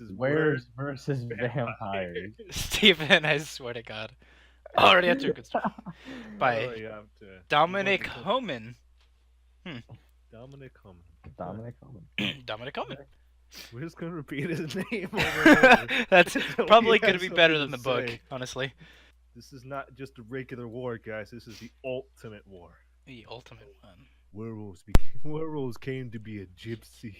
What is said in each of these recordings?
Wears versus vampires. Stephen, I swear to God. Already after a good story. What do By I have to? Dominic Homan. Dominic Hummon. Dominic Owen. Dominic Homan. We're just gonna repeat his name over and over. That's until he probably going to has be something better to than the book, say. honestly. This is not just a regular war, guys. This is the ultimate war. The ultimate one. Werewolves came to be a gypsy.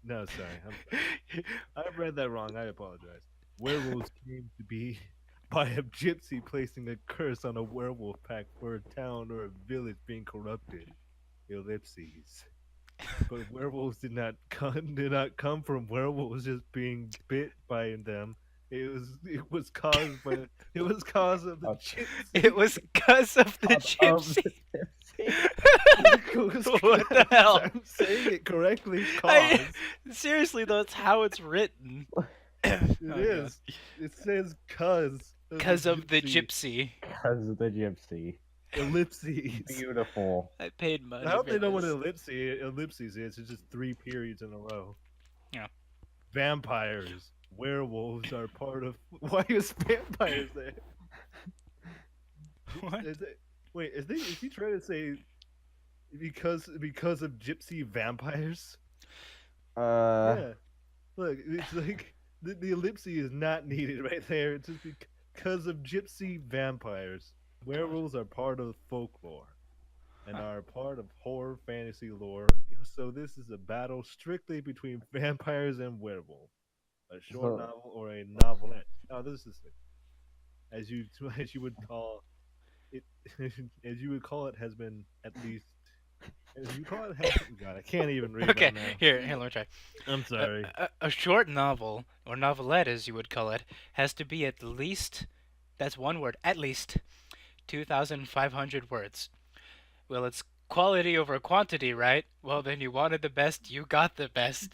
No, sorry. I've read that wrong. I apologize. Werewolves came to be by a gypsy placing a curse on a werewolf pack for a town or a village being corrupted. Ellipses. But werewolves did not come from werewolves just being bit by them. It was caused of the Of- gypsy. It was because of the of gypsy. the gypsy. What the hell? I'm saying it correctly. I- Cause Seriously, though, it's how it's written. it is. It says cause Because of the gypsy. Because of the gypsy. Ellipses. Beautiful. I paid money. I hope for they know what this. ellipses is. It's just 3 periods in a row. Yeah. Vampires, werewolves are part of. Why is vampires there? What? Wait, is he trying to say because of gypsy vampires? Yeah. Look, it's like the ellipsis is not needed right there. It's just because of gypsy vampires. Werewolves are part of folklore and are part of horror fantasy lore. So this is a battle strictly between vampires and werewolves. A short So- novel or a novelette. Oh, this is it. As you as you would call it, as you would call it, has been at least. As you call it, God, I can't even read Okay, right now. here, let me try. I'm sorry. A short novel, or novelette as you would call it, has to be at least, that's one word, at least 2,500 words. Well, it's quality over quantity, right? Well, then you wanted the best, you got the best.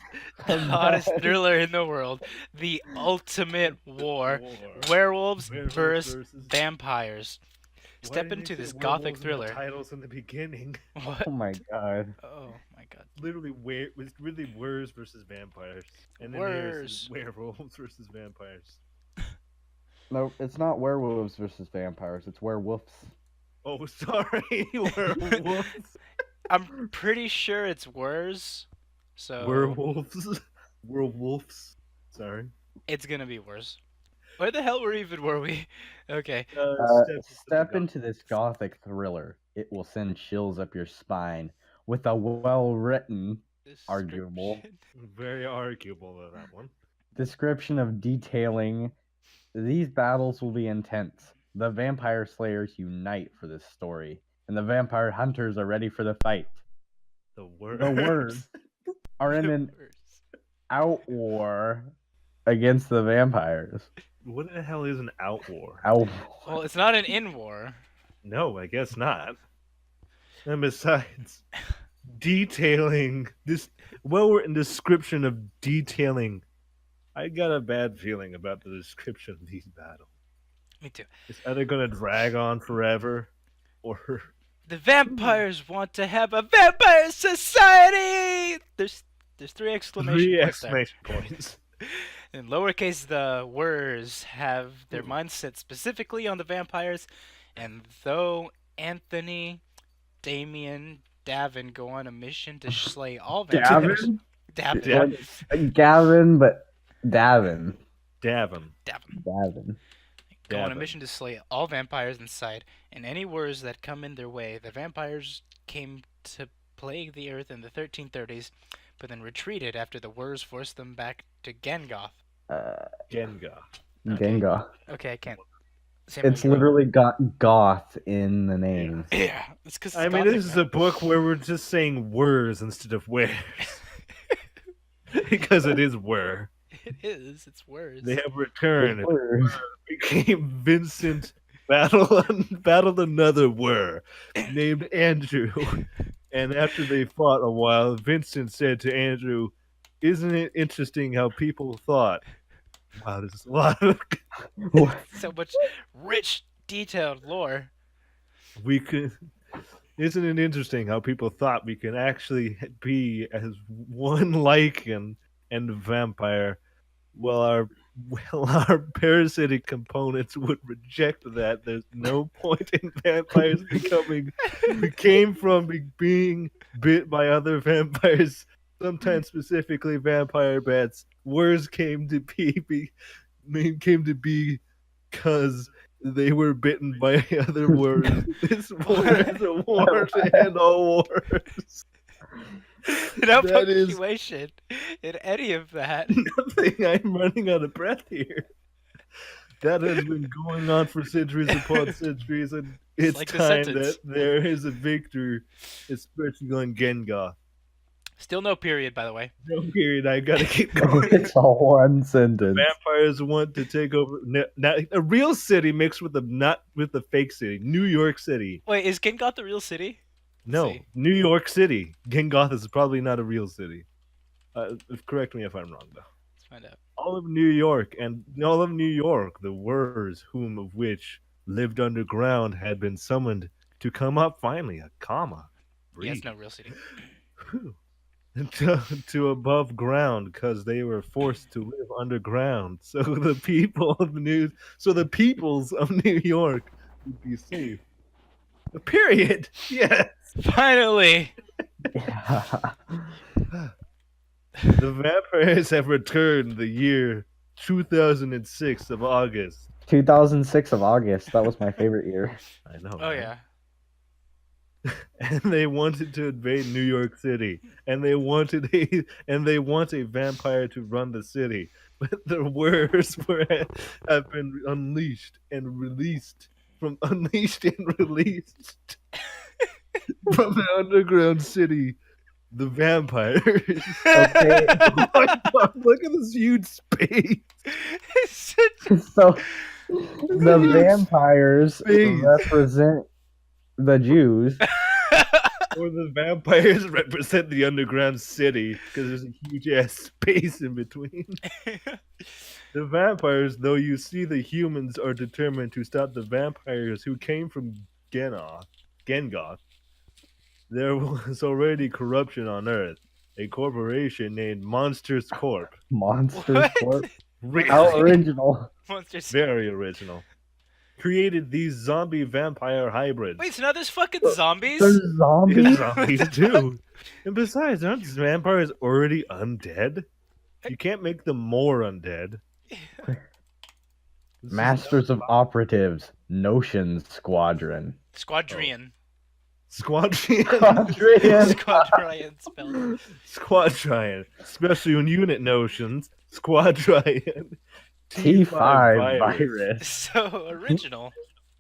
The hottest thriller in the world. The ultimate war. Werewolves versus vampires. Why Step did you into say this werewolves gothic in the thriller. titles in the beginning. What? Oh my god. Oh my god. Literally, it's really wers versus vampires, and then here's werewolves versus vampires. No, it's not werewolves versus vampires. It's werewolves. Oh, sorry, werewolves. I'm pretty sure it's worse. So Werewolves. Werewolves. Sorry. it's gonna be worse. Where the hell were we? Okay. Step into this gothic thriller. It will send chills up your spine with a well-written, arguable Description. Very arguable of that one. description of detailing. These battles will be intense. The vampire slayers unite for this story, and the vampire hunters are ready for the fight. The words. The words are in an Worse. outwar against the vampires. What the hell is an outwar? Well, it's not an in war. No, I guess not. And besides, detailing this well-written description of detailing, I got a bad feeling about the description of these battles. Me too. It's either gonna drag on forever, or The vampires want to have a vampire society. There's 3 exclamation three points there. exclamation points. In lowercase, the words have their mindset specifically on the vampires, and though Anthony, Damien, Davin go on a mission to slay all vampires. Davin. Gavin, but Davin. Davin. Davin. Go on a Davin. mission to slay all vampires inside, and any words that come in their way. The vampires came to plague the earth in the 1330s, but then retreated after the Wurs forced them back to Gengoth. Genga. Genga. Okay, I can't. It's literally got goth in the name. Yeah, it's because I mean, this is a book where we're just saying words instead of wheres. Because it is where. It is. It's words. They have returned. Words. Became Vincent battled another were named Andrew. And after they fought a while, Vincent said to Andrew, "Isn't it interesting how people thought?" Wow, this is a lot of So much rich, detailed lore. we could. Isn't it interesting how people thought we can actually be as one lichen and vampire? Well, our our parasitic components would reject that. There's no point in vampires became from being bit by other vampires. Sometimes specifically vampire bats. Words came to be because they were bitten by other worms. This war is a war to end all wars. No That is punctuation in any of that. nothing. I'm running out of breath here. That has been going on for centuries upon centuries, and It's it's like the time that sentence. there is a victory, especially on Gengar. Still no period, by the way. No period. I gotta keep going. It's a one The sentence. vampires want to take over not a real city mixed with not with the fake city. New York City. Wait, is Gengoth the real city? Let's No, see. New York City. Gengoth is probably not a real city. Correct me if I'm wrong, though. Let's find out. All of New York, and all of New York, the words whom of which lived underground had been summoned to come up finally, a comma, Yeah, it's breathe, no real city. Whew. to above ground because they were forced to live underground. So the peoples of New York would be safe. Period. Yeah. Finally! The vampires have returned the year 2006 of August. 2006 of August. That was my favorite year. I know. Oh, right? yeah. And they wanted to invade New York City, and they want a vampire to run the city. But the words have been unleashed and released from the underground city, the vampires. Okay. Oh my God, look at this huge space. So the vampires Space. represent the Jews. Or the vampires represent the underground city because there's a huge ass space in between. The vampires, though you see the humans are determined to stop the vampires who came from Gengoth, there was already corruption on Earth. A corporation named Monsters Corp. Monsters What? Corp. Really? How original. Monsters. Very original. Created these zombie vampire hybrids. Wait, so now there's fucking zombies? There's It's zombies? zombies too. And besides, aren't vampires already undead? You can't make them more undead. This is Masters of Operatives. Notions Squadron. Squadrian. Squadron. Squadron. Squadrian spelled. Squadron. Special unit notions. Squadron. T5 virus. So original.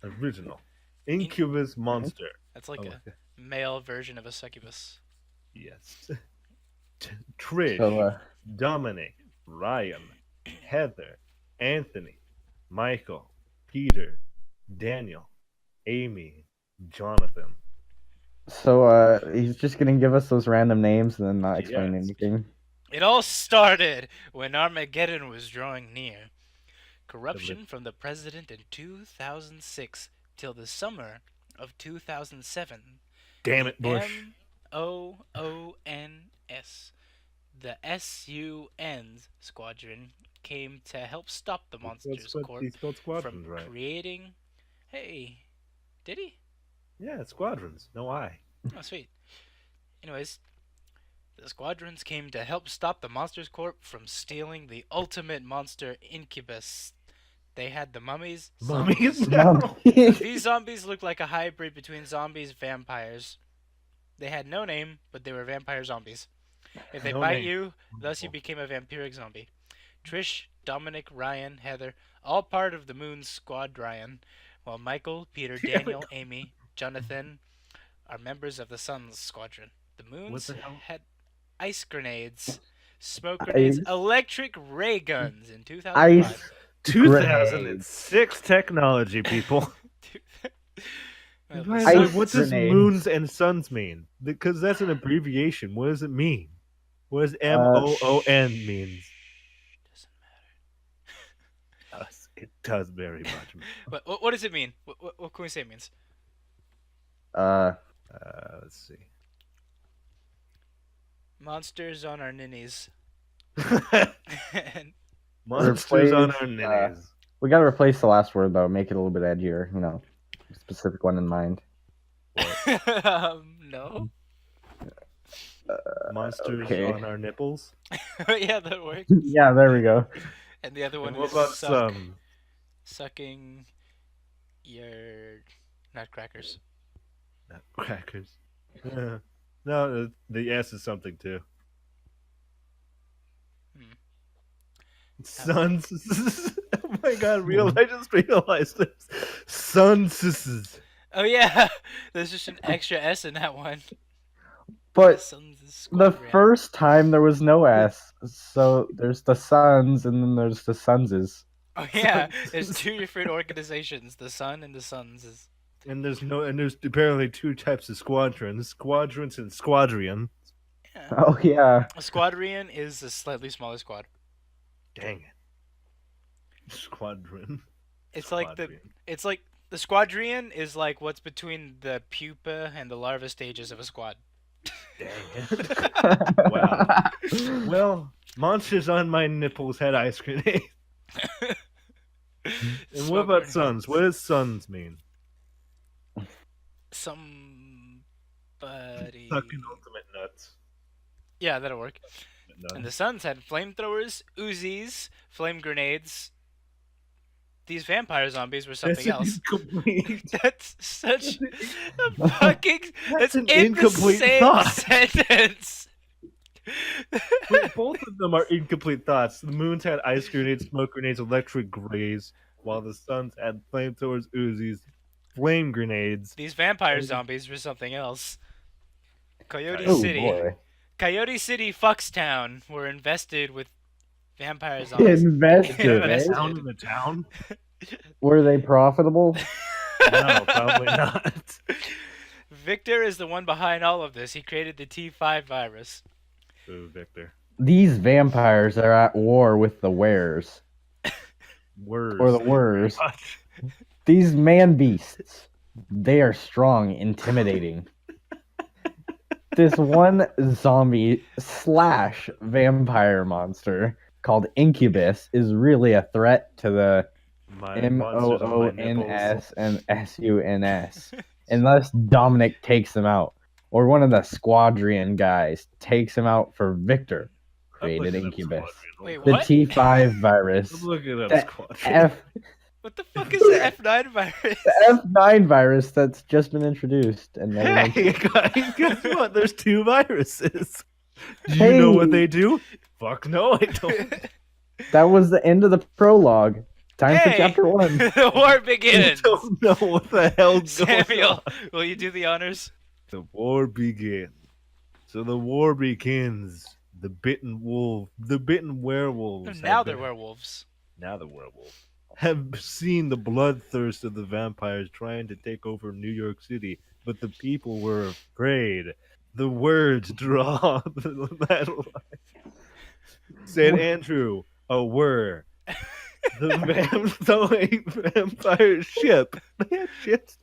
Original. Incubus monster. That's like Oh, a male version of a succubus. yes. Trish. So, Dominic. Ryan. Heather. Anthony. Michael. Peter. Daniel. Amy. Jonathan. He's just gonna give us those random names and then not explain Yes. anything. It all started when Armageddon was drawing near. Corruption from the president in 2006 till the summer of 2007. Damn it, Bush. MOONS. The SUN squadron came to help stop the Monsters Corp He spelled squadrons from right. creating. Hey, did he? Yeah, squadrons. No I. Oh, sweet. Anyways, the squadrons came to help stop the Monsters Corp from stealing the ultimate monster incubus. They had the mummies. Mummies? zombies. No. These zombies looked like a hybrid between zombies and vampires. They had no name, but they were vampire zombies. If they No bite name. you, thus you became a vampiric zombie. Trish, Dominic, Ryan, Heather, all part of the Moon's squad Ryan, while Michael, Peter, Daniel, Amy, Jonathan are members of the Sun's squadron. The Moons the hell? had ice grenades, smoke grenades, Ice. electric ray guns in 2005. Ice 2006 technology, people. Well, Why is the Ice it- what does grenades. moons and suns mean? Because that's an abbreviation. What does it mean? What does MOON means? Doesn't It does very much. matter. What does it mean? What can we say it means? Let's see. Monsters on our ninnies. And Monsters on Replace, our ninnies. We gotta replace the last word though, make it a little bit edgier. You know, specific one in mind. No. Monsters okay. on our nipples. Yeah, that works. Yeah, there we go. And the other one And what is about sucking your nutcrackers. Nutcrackers? No, the S is something too. Sons. Oh my god, I just realized this. Sons. Oh yeah, there's just an extra S in that one. But Sons the first time there was no S, so there's the Sons and then there's the Sonses. Oh yeah, there's two different organizations, the Sun and the Sons. And there's apparently two types of squadrons and squadrian. Yeah. Oh yeah. A squadrian is a slightly smaller squad. Dang it. Squadron. It's like the squadrian is like what's between the pupa and the larva stages of a squad. Dang it. Wow. Well, monsters on my nipples had ice grenades. And what about sons? What does sons mean? Somebody. Sucking ultimate nuts. Yeah, that'll work. And the Suns had flamethrowers, Uzis, flame grenades. These vampire zombies were something else. That's such a fucking. That's an incomplete thought. Sentence. Wait, both of them are incomplete thoughts. The moons had ice grenades, smoke grenades, electric grays, while the suns had flamethrowers, Uzis, flame grenades. These vampire zombies were something else. Coyote Oh, City. Boy. Coyote City, Fuckstown were invested with vampire zombies. Invested. Down in the town? Were they profitable? No, probably not. Victor is the one behind all of this. He created the T5 virus. Ooh, Victor. These vampires are at war with the wares. Or the wers. These man beasts. They are strong, intimidating. This one zombie / vampire monster called Incubus is really a threat to the MOONS and SUNS. Unless Dominic takes him out. Or one of the Squadrian guys takes him out for Victor. Created Incubus. Wait, The what? T5 virus. I'm looking at The Squadrian. What the fuck is the F9 virus? The F9 virus that's just been introduced. And Hey, guys, guess what? There's two viruses. Do you know what they do? Fuck no, I don't. That was the end of the prologue. Time for chapter 1. The war begins. I don't know what the hell's going Samuel, on. will you do the honors? The war begins. So the war begins. The bitten werewolves. Now they're werewolves. Now the werewolves have seen the bloodthirst of the vampires trying to take over New York City, but the people were afraid. The words draw the battle line. Said Andrew, a word. The vampire ship. They had ships.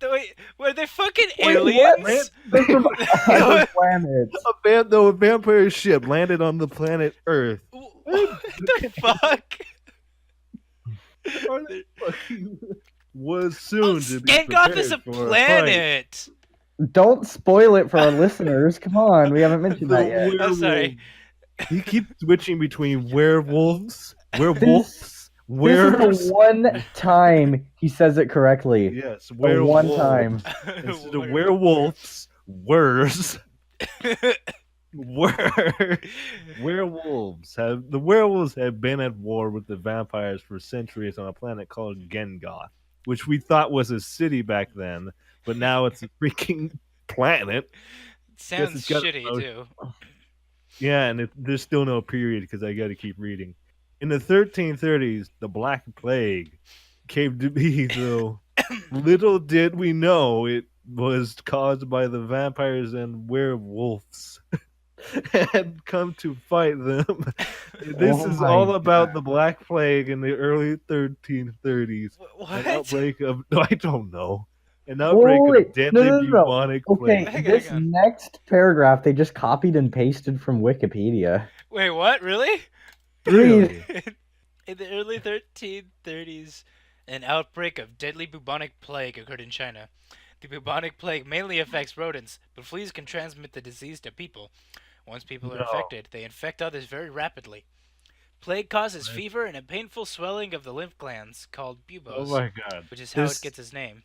Wait, were they fucking Wait, aliens? They're from other planets. A vampire ship landed on the planet Earth. What the fuck? Was soon to be Scangoth is a prepared for planet. Don't spoil it for our listeners. Come on, we haven't mentioned that yet. I'm sorry. He keeps switching between werewolves, This is the one time he says it correctly. Yes, The one time. Instead of werewolves, wers. Werewolves have been at war with the vampires for centuries on a planet called Gengoth, which we thought was a city back then, but now it's a freaking planet. Sounds shitty too. Yeah, and there's still no period because I got to keep reading. In the 1330s, the Black Plague came to be, though little did we know it was caused by the vampires and werewolves had come to fight them. This is all about the Black Plague in the early 1330s. What? An outbreak of I don't know. An outbreak of deadly bubonic plague. Okay, this next paragraph they just copied and pasted from Wikipedia. Wait, what? Really? Read. In the early 1330s, an outbreak of deadly bubonic plague occurred in China. The bubonic plague mainly affects rodents, but fleas can transmit the disease to people. Once people are No. infected, they infect others very rapidly. Plague causes fever and a painful swelling of the lymph glands called Oh buboes, my god. which is how it This gets its name.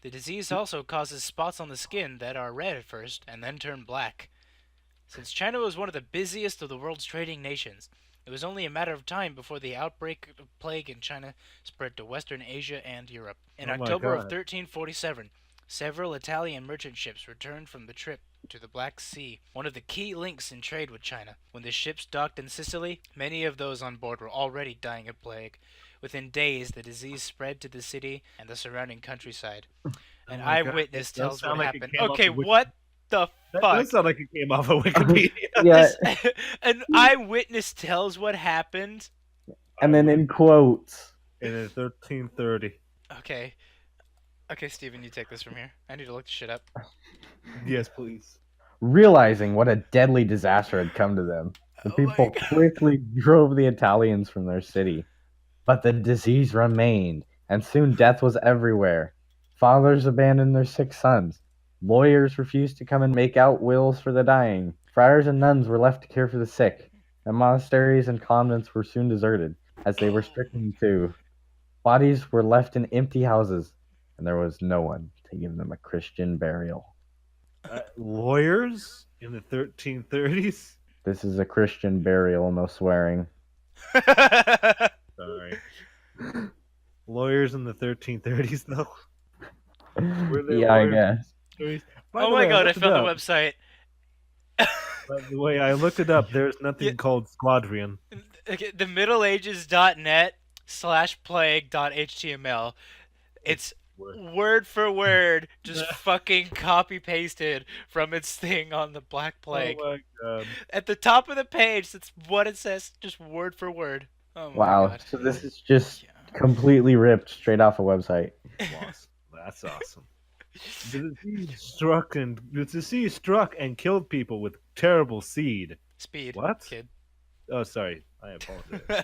The disease also causes spots on the skin that are red at first and then turn black. Since China was one of the busiest of the world's trading nations, it was only a matter of time before the outbreak of plague in China spread to Western Asia and Europe. In Oh my October of god. 1347, several Italian merchant ships returned from the trip to the Black Sea, one of the key links in trade with China. When the ships docked in Sicily, many of those on board were already dying of plague. Within days, the disease spread to the city and the surrounding countryside. Oh An my god. That eyewitness does tells what sound like it happened. came off Okay, of Wiki. what the That does fuck? sound like it came off of Wikipedia. Yeah, An eyewitness tells what happened. and then in quotes. In 1330. Okay. Okay, Steven, you take this from here. I need to look this shit up. Yes, please. Realizing what a deadly disaster had come to them, the Oh my people god. quickly drove the Italians from their city. But the disease remained, and soon death was everywhere. Fathers abandoned their sick sons. Lawyers refused to come and make out wills for the dying. Friars and nuns were left to care for the sick, and monasteries and convents were soon deserted, as they were stricken too. Bodies were left in empty houses, and there was no one to give them a Christian burial. Lawyers in the 1330s? This is a Christian burial, no swearing. Sorry. Lawyers in the 1330s, though? Were there Yeah, I lawyers in guess. the 1330s? By Oh the my way, god, I looked it found the up. website. By the way, I looked it up. There's nothing Yeah. called Squadrian. Okay, the middleages.net/plague.html. It's word for word, just fucking copy pasted from its thing on the Black Plague. Oh my god. At the top of the page, that's what it says, just word for word. Oh my Wow, god. so this is just Yeah. completely ripped straight off a website. Awesome. That's awesome. The disease struck and killed people with terrible seed. Speed. What? Kid. Oh, sorry. I apologize.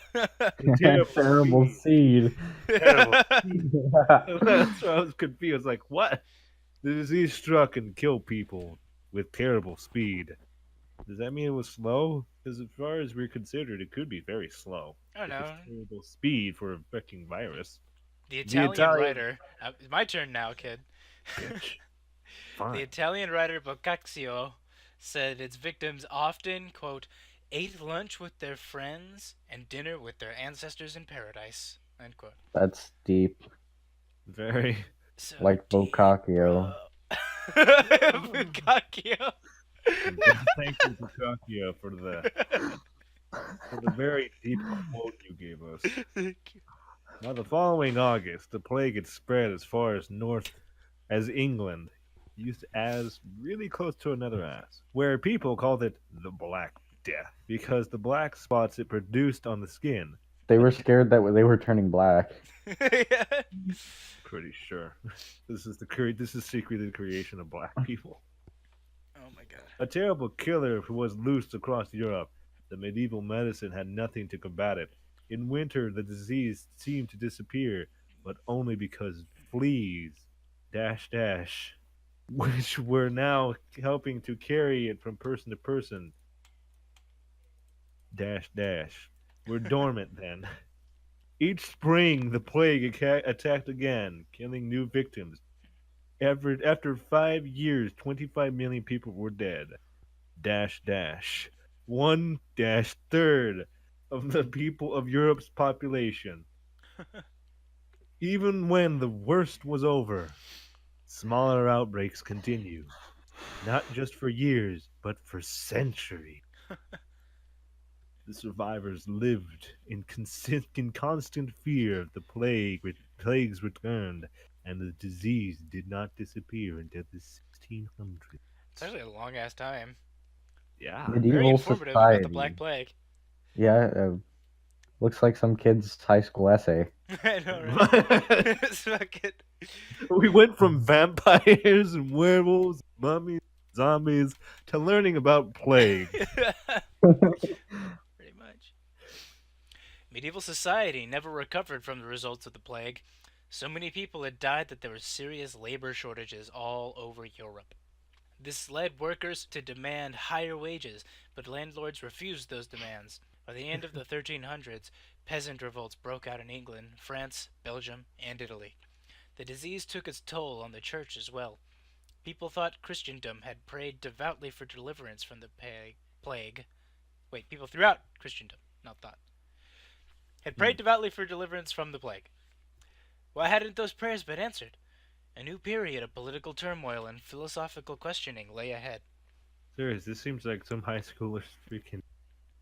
Terrible seed. Terrible. That's why I was confused. Like, what? The disease struck and killed people with terrible speed. Does that mean it was slow? Because as far as we're considered, it could be very slow. Oh If no. it's terrible speed for infecting virus. The Italian Italian- writer. It's my turn now, kid. Bitch. The Fine. Italian writer Boccaccio said its victims often, quote, ate lunch with their friends and dinner with their ancestors in paradise, end quote. That's deep. Very. So Like deep, Boccaccio. bro. Boccaccio. Thank you, Boccaccio, for the very deep quote you gave us. Thank you. Now, the following August, the plague had spread as far as north as England, used as really close to another ass, where people called it the Black Death because the black spots it produced on the skin. They were scared that they were turning black. Pretty sure this is secretly the creation of black people. Oh my god. A terrible killer was loosed across Europe. The medieval medicine had nothing to combat it. In winter, the disease seemed to disappear, but only because fleas, which were now helping to carry it from person to person, were dormant then. Each spring, the plague attacked again, killing new victims. After 5 years, 25 million people were dead. 1-third of the people of Europe's population. Even when the worst was over, smaller outbreaks continue. Not just for years, but for centuries. The survivors lived in constant fear of the plagues returned, and the disease did not disappear until the 1600s. It's actually a long ass time. Yeah. Very Medieval informative about the society. Black Plague. Yeah, looks like some kid's high school essay. I know, right? It's fucking... We went from vampires and werewolves, mummies, zombies, to learning about plague. Pretty much. Medieval society never recovered from the results of the plague. So many people had died that there were serious labor shortages all over Europe. This led workers to demand higher wages, but landlords refused those demands. By the end of the 1300s, peasant revolts broke out in England, France, Belgium, and Italy. The disease took its toll on the church as well. People thought Christendom had prayed devoutly for deliverance from the plague. Wait, people throughout Christendom, not thought, had prayed devoutly for deliverance from the plague. Why hadn't those prayers been answered? A new period of political turmoil and philosophical questioning lay ahead. Serious, this seems like some high schooler's freaking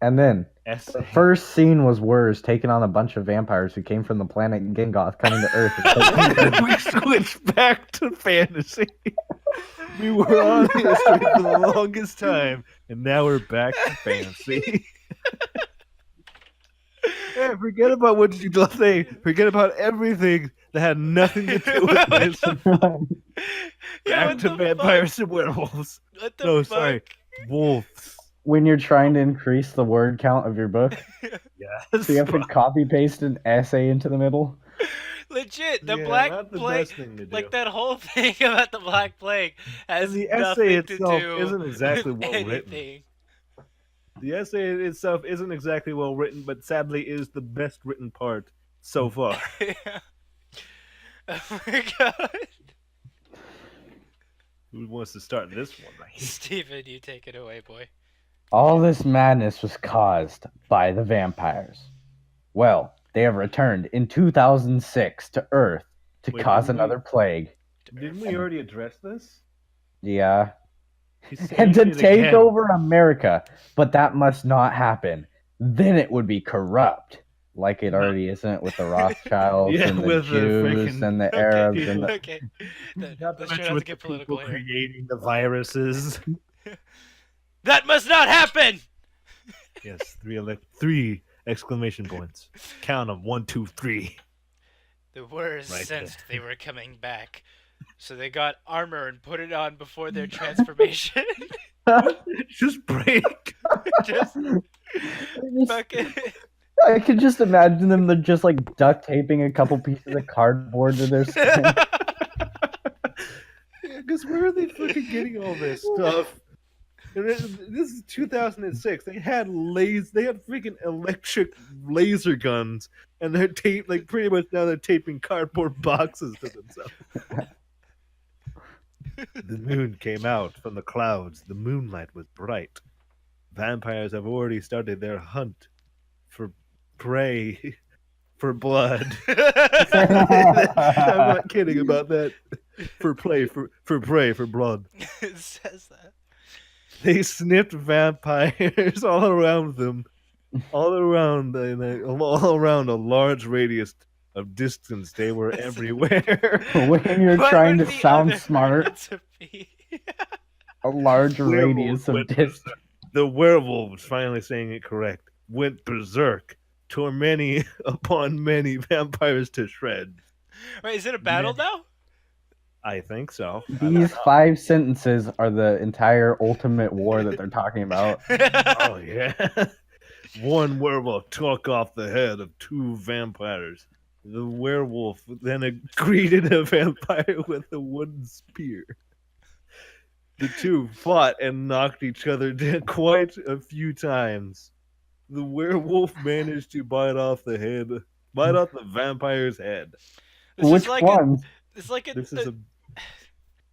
And then essay. the first scene was Wurs taking on a bunch of vampires who came from the planet Gengoth coming to Earth. We switched back to fantasy. We were on history for the longest time, and now we're back to fantasy. Yeah, forget about what you just say. Forget about everything that had nothing to do with this. Back to vampires and werewolves. What the No, fuck? sorry, wolves. When you're trying to increase the word count of your book, Yes. so you have to copy paste an essay into the middle. Legit, the Yeah, Black not the Plague, best thing to do. like that whole thing about the Black Plague has And the essay nothing itself to do isn't exactly with well written. anything. The essay itself isn't exactly well written, but sadly is the best written part so far. Oh my god. Who wants to start this one? Right? Steven, you take it away, boy. All this madness was caused by the vampires. Well, they have returned in 2006 to Earth to Wait, cause didn't we- another plague. Didn't we already address this? Yeah. He's And to saying it take again. over America, but that must not happen. Then it would be corrupt, like it already isn't with the Rothschilds Yeah, and the with the Jews freaking- and the Arabs and the. Okay. Not to Let's try mention not to with get the people political here. creating the viruses. That must not happen! Yes, three exclamation points. Count them 1, 2, 3. The Wurs Right sensed they were coming back, so they got armor and put it on before their transformation. Just break. Just fucking. I could just imagine them. They're just like duct taping a couple pieces of cardboard to their skin. Because where are they fucking getting all this stuff? And this is 2006. They had freaking electric laser guns, and they're pretty much now they're taping cardboard boxes to themselves. The moon came out from the clouds. The moonlight was bright. Vampires have already started their hunt for prey, for blood. I'm not kidding about that. For prey, for blood. It says that. They sniffed vampires all around them, all around a large radius of distance. They were everywhere. When you're What trying would to the sound other smart, answer be? a large radius of Went distance. berserk. The werewolves, finally saying it correct, went berserk, tore many upon many vampires to shreds. Wait, is it a battle now? I think so. These 5 sentences are the entire ultimate war that they're talking about. Oh yeah. One werewolf took off the head of 2 vampires. The werewolf then greeted a vampire with a wooden spear. The 2 fought and knocked each other down quite a few times. The werewolf managed to bite off the vampire's head. Which one? It's like This is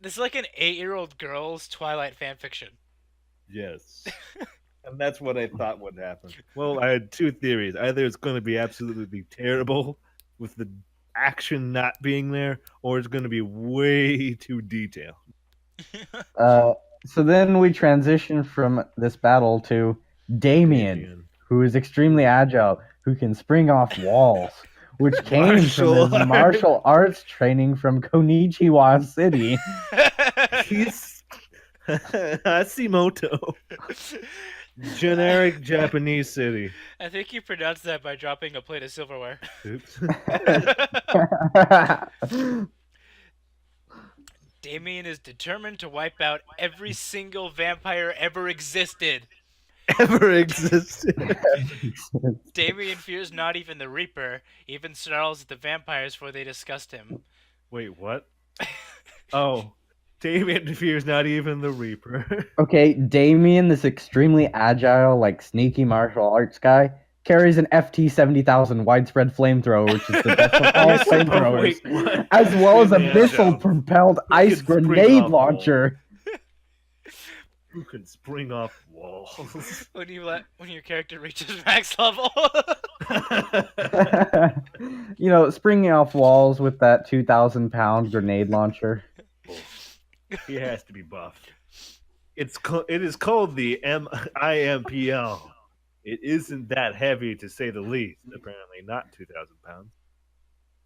this is like an 8-year-old girl's Twilight fanfiction. yes. And that's what I thought would happen. Well, I had 2 theories. Either it's going to be absolutely terrible with the action not being there, or it's going to be way too detailed. So then we transition from this battle to Damien, who is extremely agile, who can spring off walls, which came from his martial arts training from Konichiwa City. He's Hashimoto. Generic Japanese city. I think you pronounced that by dropping a plate of silverware. Oops. Damien is determined to wipe out every single vampire ever existed. ever existed. Damien fears not even the Reaper, even snarls at the vampires before they disgust him. Wait, what? Oh, Damien fears not even the Reaper. Okay, Damien, this extremely agile, like sneaky martial arts guy, carries an FT 70,000 widespread flamethrower, which is the best of all flamethrowers, what? as well as a Man, missile-propelled ice can spring grenade off launcher. Who can spring off walls? When your character reaches max level. You know, springing off walls with that 2,000-pound grenade launcher. He has to be buffed. It is called the IMPL. It isn't that heavy, to say the least. Apparently, not 2,000 pounds.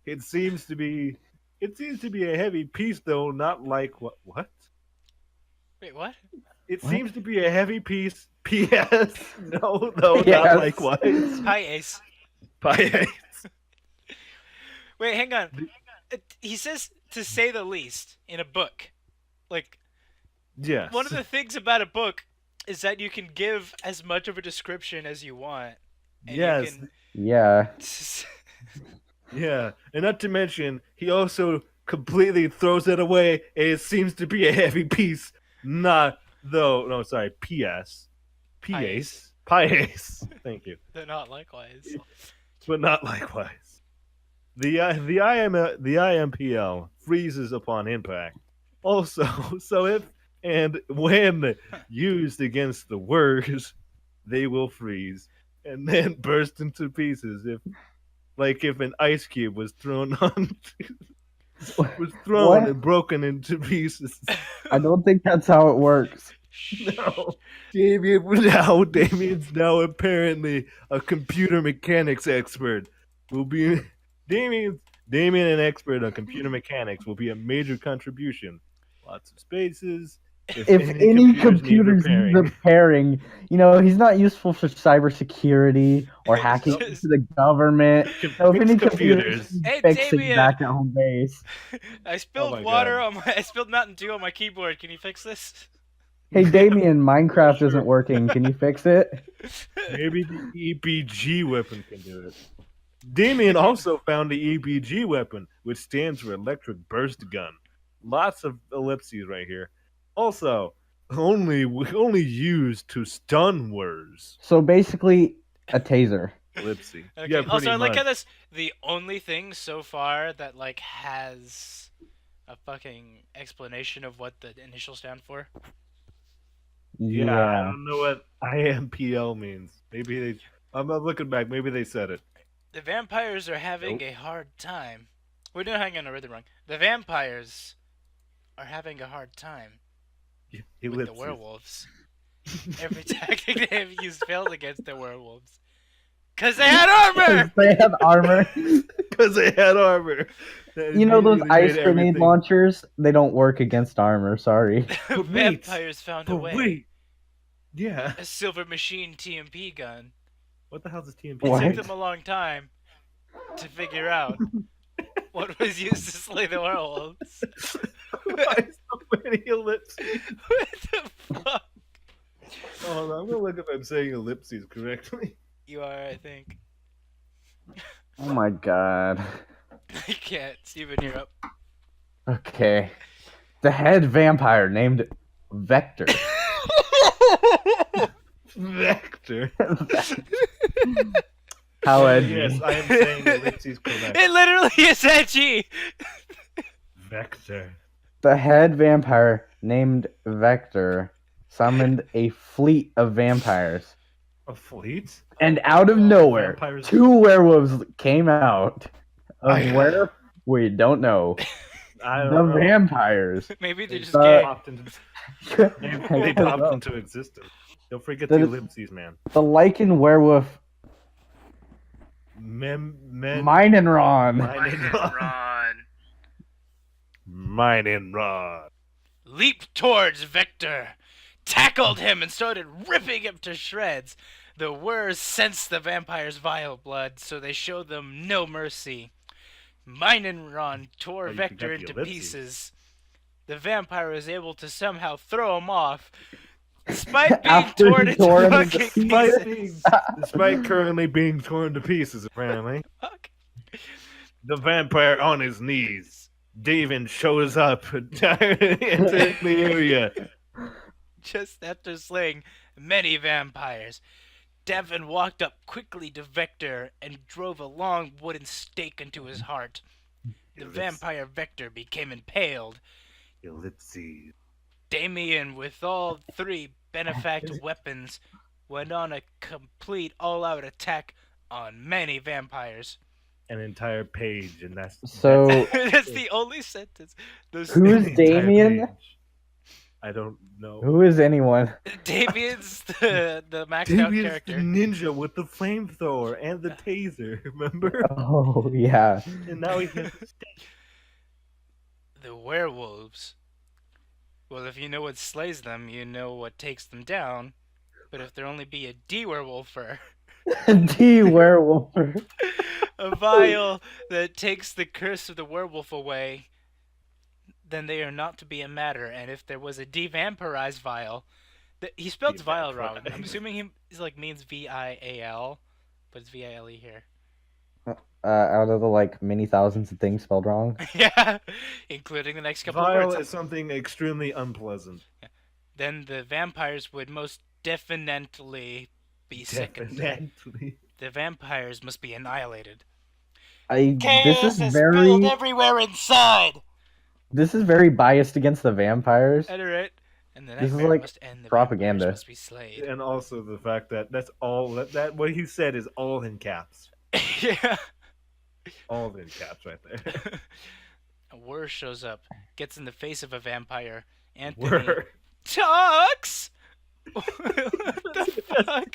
It seems to be a heavy piece, though. Not like what? What? Wait, what? It What? seems to be a heavy piece. P.S. No, not Yes. likewise. Hi, Ace. P.S. Wait, hang on. He says, to say the least, in a book. Like, Yes. one of the things about a book is that you can give as much of a description as you want. And Yes. Yeah. Yeah, and not to mention, he also completely throws it away. It seems to be a heavy piece. P.S. P.S. P.S. Thank you. They're not likewise. But not likewise. The IMPL freezes upon impact. Also, so if and when used against the words, they will freeze and then burst into pieces. If an ice cube was thrown What? and broken into pieces. I don't think that's how it works. No. Damien's now apparently a computer mechanics expert. Damien, an expert on computer mechanics, will be a major contribution. Lots of spaces. If any computers need repairing, you know, he's not useful for cybersecurity or hacking into the government. So if any computers Hey, fixing Damien! back at home base. I spilled my water God. I spilled Mountain Dew on my keyboard. Can you fix this? Hey Damien, Minecraft Sure. isn't working. Can you fix it? Maybe the EPG weapon can do it. Damien also found the EPG weapon, which stands for Electric Burst Gun. Lots of ellipses right here. Also, only used to stun words. So basically, a taser. Ellipsis. Okay. Yeah, Also, I like how much. this the only thing so far that like has a fucking explanation of what the initials stand for. Yeah, I don't know what IMPL means. I'm not looking back. Maybe they said it. The vampires are having a hard time. Wait, no, hang on, I read it wrong. The vampires are having a hard time with the Ellipses. werewolves. Every tactic they have used failed against the werewolves. Cause they had armor! They have armor. Because they had armor. You know those They ice made grenade everything. launchers? They don't work against armor, sorry. The vampires found a way. Wait. Yeah. A silver machine TMP gun. What the hell's this TMP? It What? took them a long time to figure out what was used to slay the werewolves. Why so many ellipses? What the fuck? Hold on, I'm gonna look if I'm saying ellipses correctly. You are, I think. Oh my god. I can't. Steven, you're up. Okay. The head vampire named Vector. Vector. How edgy. Yes, I am saying ellipses correct. It literally is edgy! Vector. The head vampire named Vector summoned a fleet of vampires. A fleet? And out of nowhere, Vampires. 2 werewolves came out. Of I- where? We don't know. I The don't know. vampires. Maybe they're just Uh, gay. They popped into existence. Don't forget the ellipses, man. The lichen werewolf Men. Mine and Ron. Mine and Ron. Leaped towards Vector, tackled him, and started ripping him to shreds. The Wurs sensed the vampire's vile blood, so they showed them no mercy. Mine and Ron tore Oh, you Vector forgot the into ellipses. pieces. The vampire was able to somehow throw him off, Despite being After torn he into tore him fucking into pieces. Despite currently being torn to pieces, apparently. Fuck. The vampire on his knees. David shows up, entering the area. Just after slaying many vampires, Devin walked up quickly to Vector and drove a long wooden stake into his heart. The vampire Vector became impaled. Ellipses. Damien, with all 3 benefact weapons, went on a complete all-out attack on many vampires. An entire page, and that's that's the only sentence. Who is Damien? I don't know. Who is anyone? Damien's the maxed Damien's out character. The ninja with the flamethrower and the taser, remember? Oh yeah. And now he has the werewolves. Well, if you know what slays them, you know what takes them down. But if there only be a de-werewolfer, de-werewolfer, a vial that takes the curse of the werewolf away, then they are not to be a matter. And if there was a de-vampirized vial, he spelled vial wrong. I'm assuming he's like means V-I-A-L, but it's V-I-L-E here. Out of the many thousands of things spelled wrong. Yeah, including the next couple vial of words. Is something extremely unpleasant. Yeah. Then the vampires would most definitely be sickened. The vampires must be annihilated. This is spilled everywhere inside. This is very biased against the vampires. Alright. And the this is must end, the propaganda. Must be slayed. And also the fact that that's all that what he said is all in caps. Yeah. All in caps right there. A whir shows up, gets in the face of a vampire. Anthony talks. What the fuck?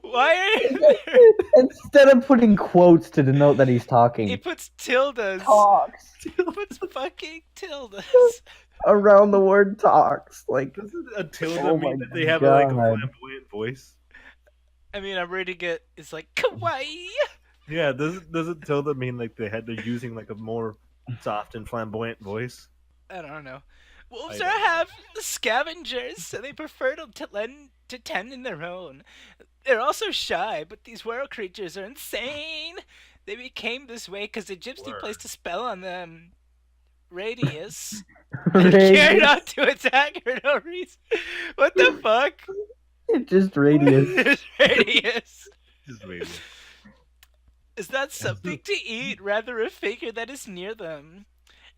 Why are you Instead of putting quotes to denote that he's talking, he puts tildes. Talks. He puts fucking tildes around the word talks. Doesn't a tilde mean that they have a flamboyant voice? I mean, I'm reading it. It's like kawaii. Yeah, doesn't tilde mean they're using a more soft and flamboyant voice? I don't know. Wolves have scavengers, so they prefer to tend in their own. They're also shy, but these werewolf creatures are insane. They became this way because the gypsy placed a spell on them. Radius. Care not to attack for no reason. What the fuck? Just radius. Radius. Just radius. Is not something to eat, rather a figure that is near them.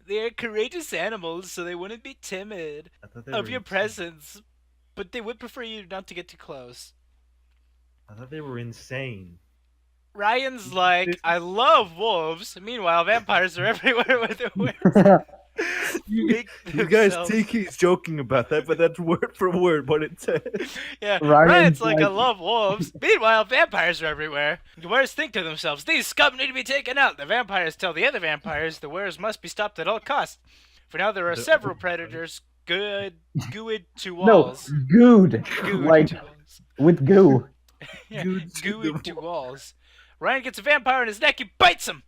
They are courageous animals, so they wouldn't be timid of your presence, but they would prefer you not to get too close. I thought they were insane. Ryan's like, I love wolves. Meanwhile, vampires are everywhere with their werewolves. You guys think he's joking about that, but that's word for word what it says. Yeah, Ryan's like, I love wolves. Meanwhile, vampires are everywhere. The wearers think to themselves, these scum need to be taken out. The vampires tell the other vampires the wearers must be stopped at all costs. For now, there are several predators gooed to walls. No, gooed. With goo. Yeah, gooed to walls. Ryan gets a vampire in his neck, he bites him.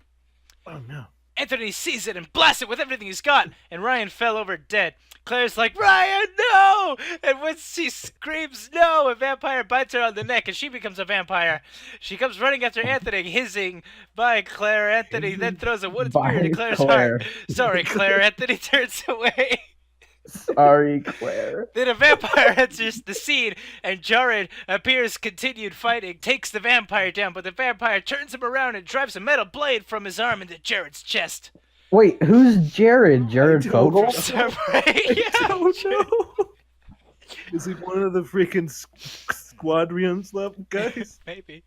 Oh no. Anthony sees it and blasts it with everything he's got, and Ryan fell over dead. Claire's like, Ryan, no! And when she screams no, a vampire bites her on the neck, and she becomes a vampire. She comes running after Anthony, hissing, bye, Claire. Anthony then throws a wooden spear into Claire's heart. Sorry, Claire. Anthony turns away. Sorry, Claire. Then a vampire enters the scene, and Jared appears, continued fighting, takes the vampire down, but the vampire turns him around and drives a metal blade from his arm into Jared's chest. Wait, who's Jared? Jared Fogle? I don't know. Is he one of the freaking Squadrons left guys? Maybe.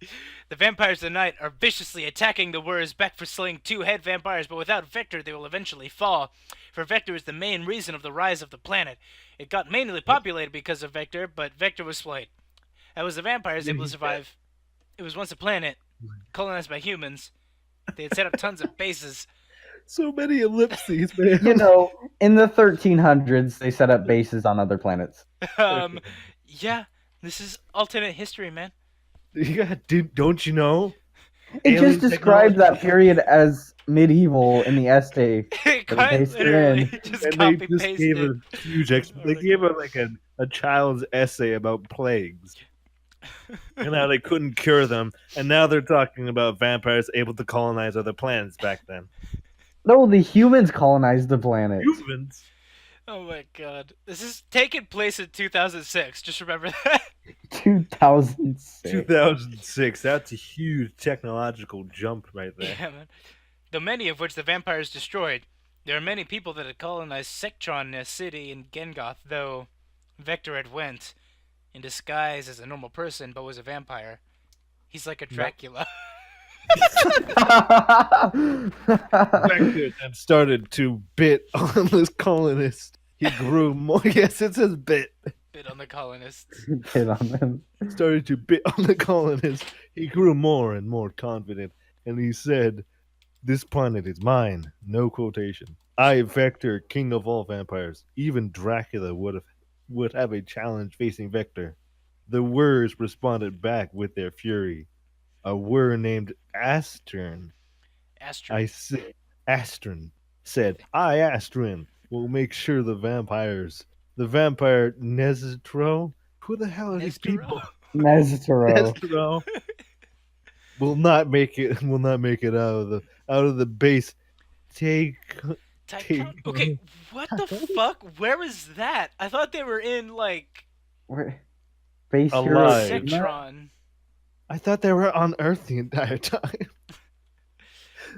The vampires of the night are viciously attacking the Whirs back for slaying 2 head vampires, but without Vector they will eventually fall. For Vector is the main reason of the rise of the planet. It got mainly populated because of Vector, but Vector was slayed. That was the vampires able to survive. It was once a planet, colonized by humans. They had set up tons of bases. So many ellipses, man. You know, in the 1300s, they set up bases on other planets. Yeah, this is alternate history, man. Yeah, dude, don't you know? It just describes that period as medieval in the essay. Quite pasted literally, in. just And copy they just pasted. gave a huge they gave her like a child's essay about plagues and how they couldn't cure them, and now they're talking about vampires able to colonize other planets back then. No, the humans colonized the planet. Humans. Oh my god. This is taking place in 2006. Just remember that. 2006. 2006. That's a huge technological jump right there. Yeah, man. Though many of which the vampires destroyed, there are many people that had colonized Sektron, a city in Gengoth, though Vector had went in disguise as a normal person but was a vampire. He's like a Dracula. Vector then started to bit on this colonist. He grew more. Yes, it says bit. Bit on the colonists. Hit on them. Started to bit on the colonist. He grew more and more confident, and he said, "This planet is mine." No quotation. I, Vector, king of all vampires. Even Dracula would have a challenge facing Vector. The Wurs responded back with their fury. A Wur named Astern. Astron said, "I, Astron, will make sure the vampire Neztro, who the hell are these people? Neztro will not make it out of the base. Take Okay, what the fuck? Where is that? I thought they were in like Base alive. Sektron. I thought they were on Earth the entire time.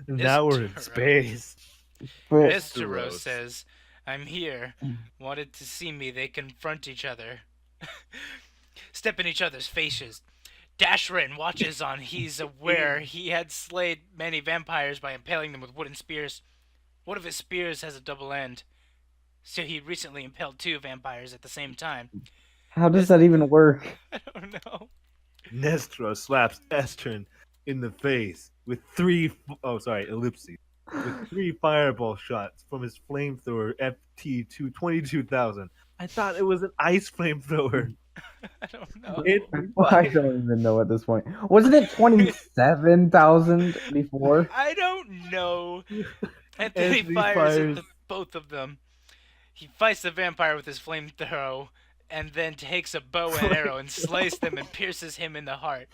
Now we're in space. Mr. says, "I'm here. Wanted to see me, they confront each other. Step in each other's faces. Dashrin watches on. He's aware he had slayed many vampires by impaling them with wooden spears. One of his spears has a double end, so he recently impaled 2 vampires at the same time." How does that even work? I don't know. Nestra slaps Estrin in the face with 3 fireball shots from his flamethrower FT 22,000. I thought it was an ice flamethrower. I don't know. I don't even know at this point. Wasn't it 27,000 before? I don't know. Anthony fires at both of them. He fights the vampire with his flamethrower, and then takes a bow and arrow and slays them and pierces him in the heart.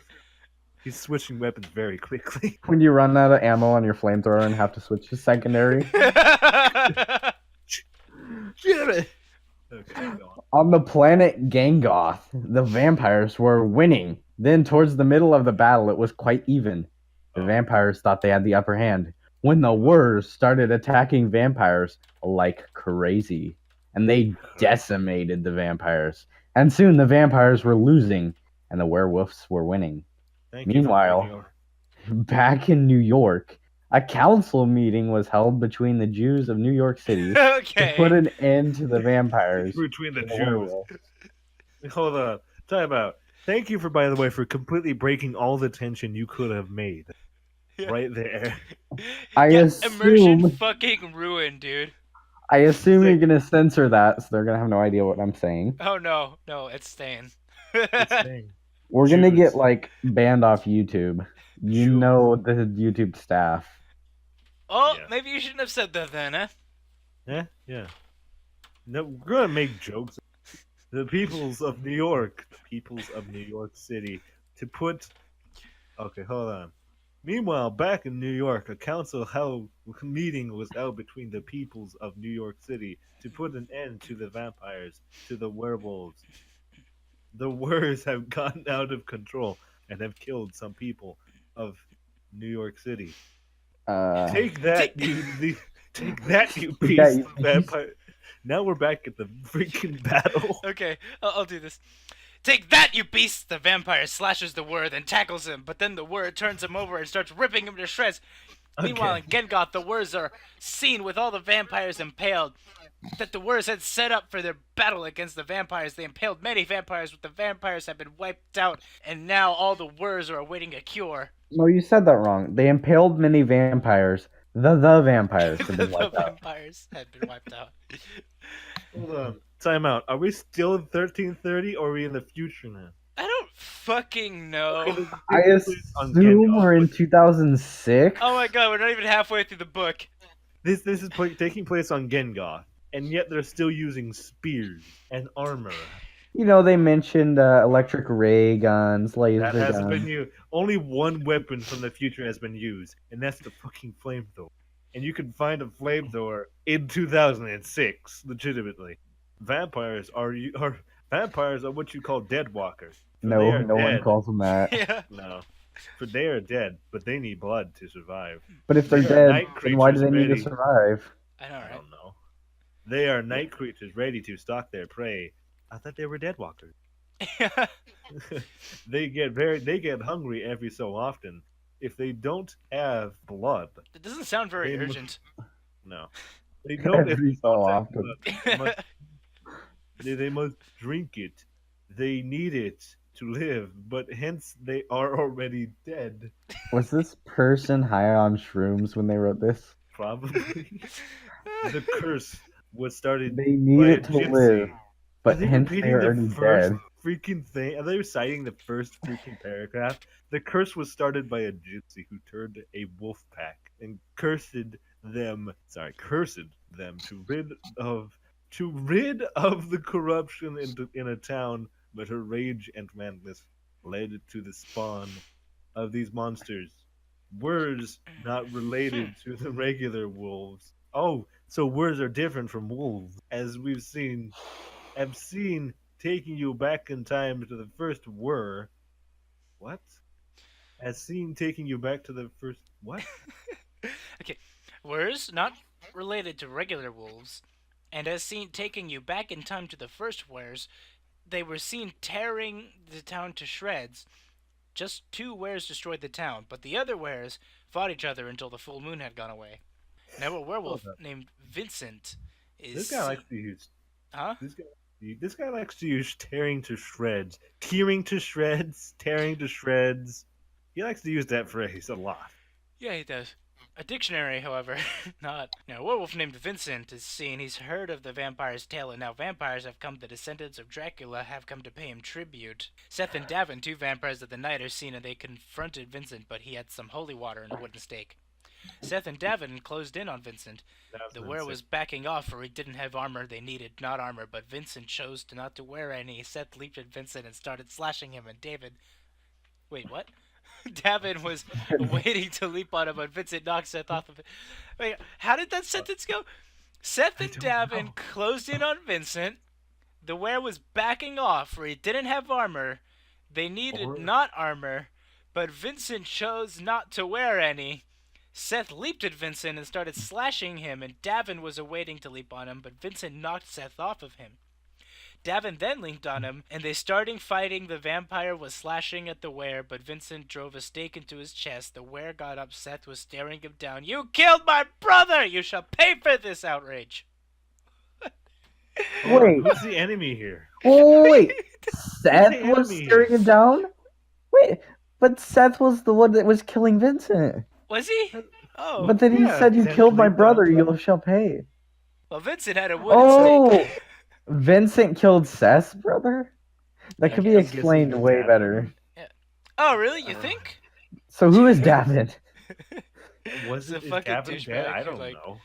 He's switching weapons very quickly. When you run out of ammo on your flamethrower and have to switch to secondary. Okay, on the planet Gengoth, the vampires were winning. Then, towards the middle of the battle, it was quite even. The vampires thought they had the upper hand when the Wurs started attacking vampires like crazy. And they decimated the vampires. And soon the vampires were losing, and the werewolves were winning. Meanwhile, back in New York, a council meeting was held between the Jews of New York City to put an end to the vampires. Between the Jews. Hold on. Time out. Thank you by the way, for completely breaking all the tension you could have made. Yeah. Right there. Immersion fucking ruined, dude. I assume you're gonna censor that, so they're gonna have no idea what I'm saying. Oh no, it's staying. It's staying. We're gonna get like banned off YouTube. You know the YouTube staff. Oh, yeah. Maybe you shouldn't have said that then, huh? Yeah. No, we're gonna make jokes. The peoples of New York City, to put. Okay, hold on. Meanwhile, back in New York, a council meeting was held between the peoples of New York City to put an end to the vampires, to the werewolves. The Wurs have gotten out of control and have killed some people of New York City. Take that, you piece of vampire. Now we're back at the freaking battle. Okay, I'll do this. Take that, you beast! The vampire slashes the Wur, then tackles him, but then the Wur turns him over and starts ripping him to shreds. Okay. Meanwhile, in Gengoth, the Wurs are seen with all the vampires impaled. That the Wurs had set up for their battle against the vampires. They impaled many vampires, but the vampires have been wiped out, and now all the Wurs are awaiting a cure. No, you said that wrong. They impaled many vampires. The vampires have been wiped out. The vampires had been wiped out. Hold on. Time out. Are we still in 1330 or are we in the future now? I don't fucking know. Okay, I assume we're in 2006. Oh my god, we're not even halfway through the book. This is taking place on Gengoth, and yet they're still using spears and armor. You know, they mentioned electric ray guns, laser That hasn't guns. been used. Only one weapon from the future has been used, and that's the fucking flamethrower. And you can find a flamethrower in 2006, legitimately. Vampires are what you call dead walkers. For they No, are no one dead. calls them that. Yeah. No, for they are dead, but they need blood to survive. But if they're They are dead, night then why do creatures they need to ready- survive? I know, I right? don't know. They are night creatures ready to stalk their prey. I thought they were dead walkers. They get hungry every so often. If they don't have blood, It doesn't sound very They- urgent. no, they don't. If Every they so don't have often. blood, they must drink it. They need it to live, but hence they are already dead. Was this person high on shrooms when they wrote this? Probably. The curse was started They need by a it to gypsy. live, but Are they hence repeating they're the already first dead. freaking thing? Are they reciting the first freaking paragraph? The curse was started by a gypsy who turned a wolf pack and cursed them to rid of the corruption in a town, but her rage and madness led to the spawn of these monsters. Words not related to the regular wolves. Oh, so words are different from wolves, as have seen taking you back in time to the first were. What? As seen taking you back to the first what? Okay, whereas not related to regular wolves, and as seen taking you back in time to the first wares, they were seen tearing the town to shreds. Just 2 wares destroyed the town, but the other wares fought each other until the full moon had gone away. Now a werewolf Hold up. named Vincent is This guy likes to use Huh? this guy likes to use tearing to shreds. Tearing to shreds, tearing to shreds. He likes to use that phrase a lot. Yeah, he does. A dictionary, however, not. Now, a werewolf named Vincent is seen. He's heard of the vampire's tale, and now vampires have come. The descendants of Dracula have come to pay him tribute. Seth and Davin, 2 vampires of the night, are seen, and they confronted Vincent, but he had some holy water and a wooden stake. Seth and Davin closed in on Vincent. The were was backing off, for he didn't have armor. They needed not armor, but Vincent chose not to wear any. Seth leaped at Vincent and started slashing him, and David... Wait, what? Davin was waiting to leap on him, but Vincent knocked Seth off of it. Wait, how did that sentence go? Seth and Davin closed in on Vincent. The were was backing off, for he didn't have armor. They needed not armor, but Vincent chose not to wear any. Seth leaped at Vincent and started slashing him, and Davin was awaiting to leap on him, but Vincent knocked Seth off of him. Davin then leaped on him, and they started fighting. The vampire was slashing at the were, but Vincent drove a stake into his chest. The were got up. Seth was staring him down. "You killed my brother! You shall pay for this outrage!" Wait. Who's the enemy here? Wait. Seth the was enemy staring here? him down? Wait, but Seth was the one that was killing Vincent. Was he? Oh. But then he yeah, said, "You Seth killed my leaped brother, on you shall pay." Well, Vincent had a wooden Oh, stake. Vincent killed Seth's brother? That Yeah, could I be guess. explained way better. Oh, really? You think? So who is Davin? Was He's a it fucking Davin dead? douchebag I who, don't like- know.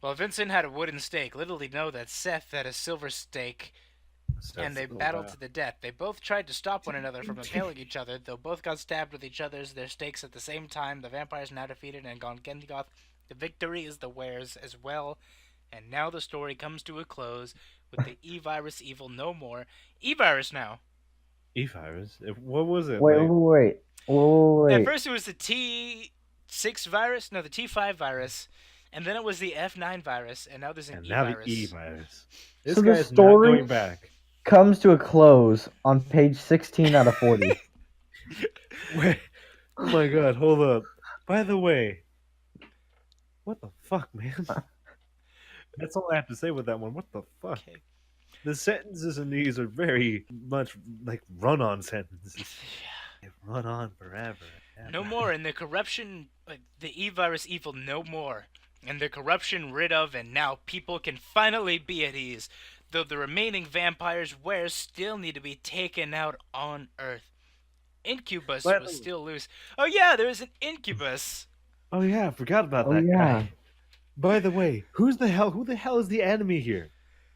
Well, Vincent had a wooden stake. Little did he know that Seth had a silver stake, and they battled to the death. They both tried to stop one another from impaling each other, though both got stabbed with each other's their stakes at the same time. The vampires now defeated and gone Gengoth. The victory is the wares as well, and now the story comes to a close with the E-Virus evil no more. E-Virus now. E-virus? What was it? Wait. At first it was the T6 virus, no, the T5 virus, and then it was the F9 virus, and now there's an And E-Virus. now the E-virus. This So the guy's not story- going back. Comes to a close on page 16 out of 40. Wait. Oh my god, hold up. By the way, what the fuck, man? That's all I have to say with that one. What the fuck? Okay. The sentences in these are very much like run-on sentences. They run on forever. No more, and the corruption, the E-Virus evil no more, and the corruption rid of, and now people can finally be at ease, though the remaining vampires' wares still need to be taken out on Earth. incubus was still loose. Oh yeah, there was an incubus. Oh yeah, I forgot about that guy. By the way, who the hell is the enemy here?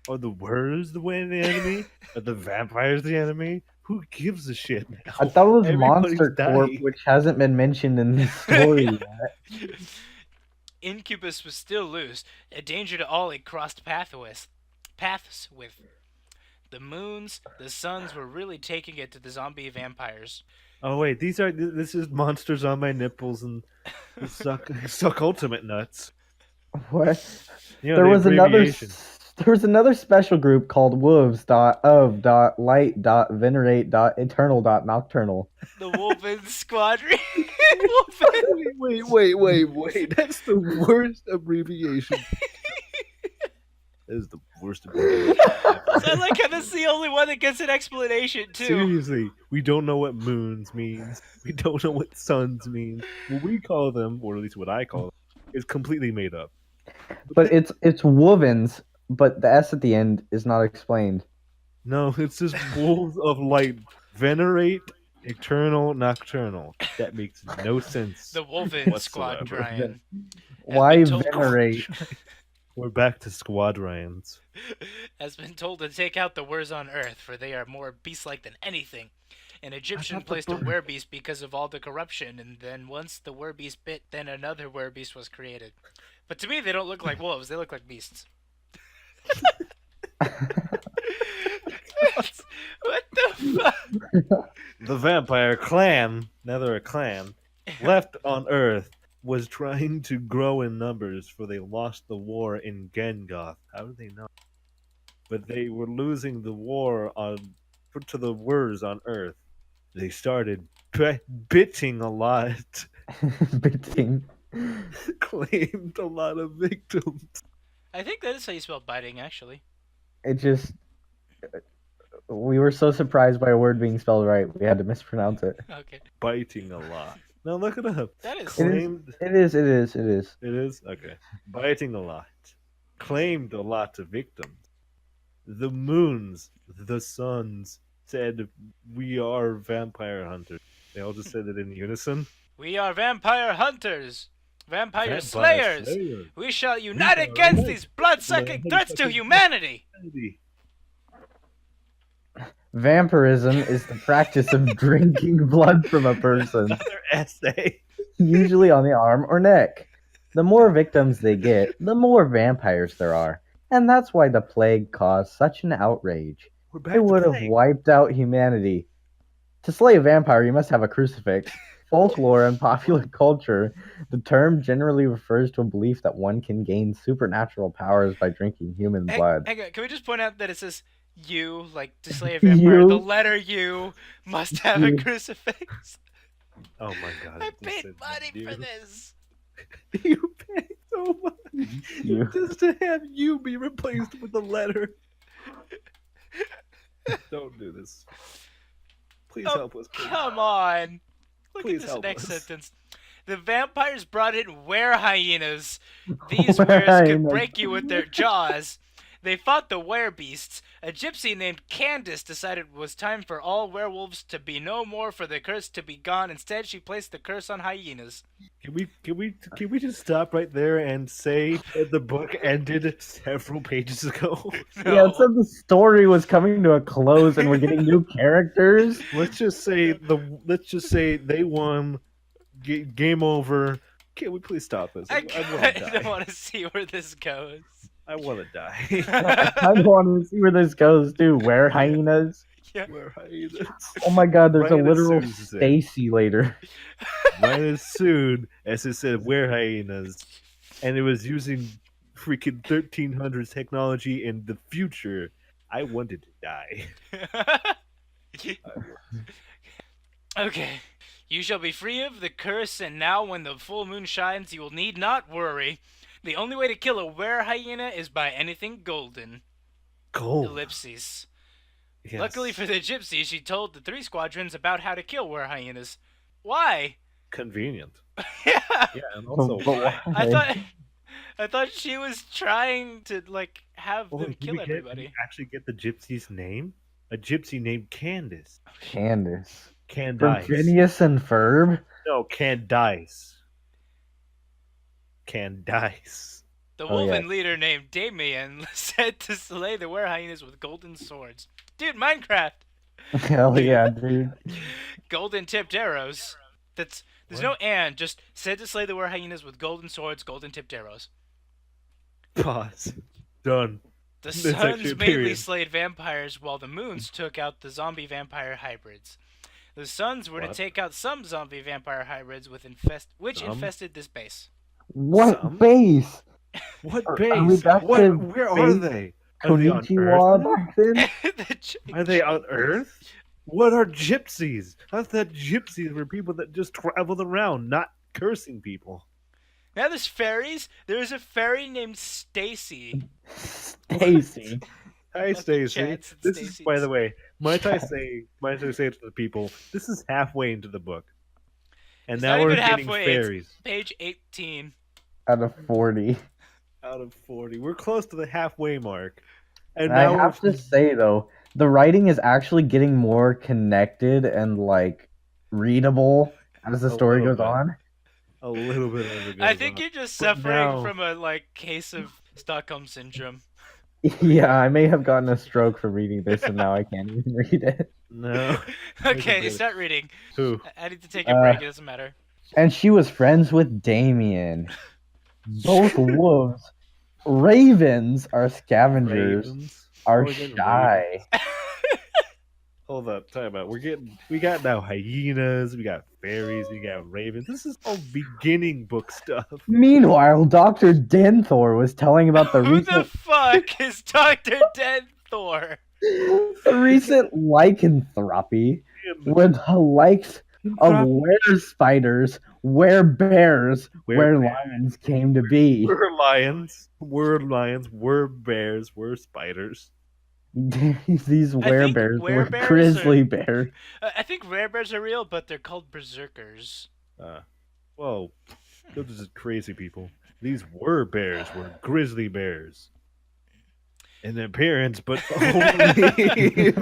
Are the words the enemy? Are the vampires the enemy? Who gives a shit now? I thought it was Everybody's Monster Corp, dying. which hasn't been mentioned in this story yet. Incubus was still loose, a danger to all it crossed paths with. The moons, the suns were really taking it to the zombie vampires. Oh wait, this is monsters on my nipples and suck ultimate nuts. What? You know, there the was another abbreviation. there was another special group called wolves.of.light.venerate.eternal.nocturnal. The Wolven Squadron. Wait. That's the worst abbreviation. That is the worst abbreviation. I like how that's the only one that gets an explanation, too. Seriously, we don't know what moons means. We don't know what suns mean. What we call them, or at least what I call them, is completely made up. But it's Wolvens, but the S at the end is not explained. No, it's just wolves of light. Venerate, eternal, nocturnal. That makes no sense. The Wolven whatsoever. Squadron. Why venerate? We're back to Squadrons. Has been told to take out the wers on Earth, for they are more beast-like than anything. An Egyptian placed a werbeast because of all the corruption, and then once the werbeast bit, then another werbeast was created. But to me, they don't look like wolves; they look like beasts. What the fuck? The vampire clan, now they're a clan, left on Earth, was trying to grow in numbers, for they lost the war in Gengoth. How did they know? But they were losing the war to the wers on Earth. They started bitting a lot. Bitting. Claimed a lot of victims. I think that is how you spell biting, actually. It just... We were so surprised by a word being spelled right, we had to mispronounce it. Okay. Biting a lot. Now look it up. That is... Claimed... It is. It is? Okay. Biting a lot. Claimed a lot of victims. The moons, the suns, said, we are vampire hunters. They all just said it in unison. We are vampire hunters! Vampire slayers! We shall unite against these blood-sucking threats to humanity! Vampirism is the practice of drinking blood from a person. Another essay. Usually on the arm or neck. The more victims they get, the more vampires there are. And that's why the plague caused such an outrage. It would have wiped out humanity. To slay a vampire, you must have a crucifix. Folklore and popular culture, the term generally refers to a belief that one can gain supernatural powers by drinking human blood. Hang on, can we just point out that it says U, like to slay a vampire, the letter U must have a crucifix? Oh my god. I paid money for this. You paid so much just to have you be replaced with a letter. Don't do this. Please help us. Please. Come on. Look at this next sentence. The vampires brought in were-hyenas. These wares could break you with their jaws. They fought the werebeasts. A gypsy named Candace decided it was time for all werewolves to be no more, for the curse to be gone. Instead, she placed the curse on hyenas. Can we just stop right there and say that the book ended several pages ago? No. Yeah, it said the story was coming to a close and we're getting new characters. Let's just say they won. Game over. Can we please stop this? I don't want to see where this goes. I want to die. I want to see where this goes too. Were hyenas? Yeah. Were hyenas? Oh my god, there's a literal Stacy later. Right as soon as it said were hyenas, and it was using freaking 1300s technology in the future, I wanted to die. Okay. You shall be free of the curse, and now when the full moon shines, you will need not worry. The only way to kill a were-hyena is by anything golden. Gold. Ellipses. Yes. Luckily for the gypsy, she told the 3 squadrons about how to kill were-hyenas. Why? Convenient. Yeah. Yeah, and also why? I thought she was trying to have them kill everybody. Did you actually get the gypsy's name? A gypsy named Candace. Candace. Candice. From Phineas and Ferb? No, Candice. Candice. The Oh, wolven yeah. leader named Damien said to slay the were-hyenas with golden swords. Dude, Minecraft! Hell yeah, dude. Golden-tipped arrows. There's no and, just said to slay the were-hyenas with golden swords, golden-tipped arrows. Pause. Done. The That's suns actually a mainly period. slayed vampires while the moons took out the zombie vampire hybrids. The suns were to What? take out some zombie vampire hybrids which Some? infested this base. What Some? base? What Are base? we back to Where are base they? Are they on Konnichiwa Earth now? back then? Are they on Earth? What are gypsies? I thought gypsies were people that just traveled around, not cursing people. Now there's fairies. There's a fairy named Stacy. Stacy. Hi, Stacy. chats and This is, by Stacys. the way, might I say to the people, this is halfway into the book, and It's now not we're even getting halfway, fairies. Page 18. Out of 40. Out of 40, we're close to the halfway mark, and And I now have to say, though, the writing is actually getting more connected and, like, readable as the A story little goes bit. on. a little bit as it goes I think on. you're just But suffering now- from a case of Stockholm syndrome. Yeah, I may have gotten a stroke from reading this, and now I can't even read it. No. Okay, really. start reading. Who? I need to take a break. It doesn't matter. And she was friends with Damien. Both wolves. Ravens are scavengers. Ravens? Are Oh, we're getting shy. ravens. Hold up, time out. We got now hyenas, we got fairies, we got ravens. This is all beginning book stuff. Meanwhile, Dr. Denthor was telling about the Who the recent fuck is Dr. Denthor? lycanthropy with the likes of where spiders, where bears, where lions came to be. We're lions, we're bears, we're spiders. These think werebears were werebears grizzly bears. I think bears are real, but they're called berserkers. Whoa, those are just crazy people. These were bears, were grizzly bears. In appearance, but only if you get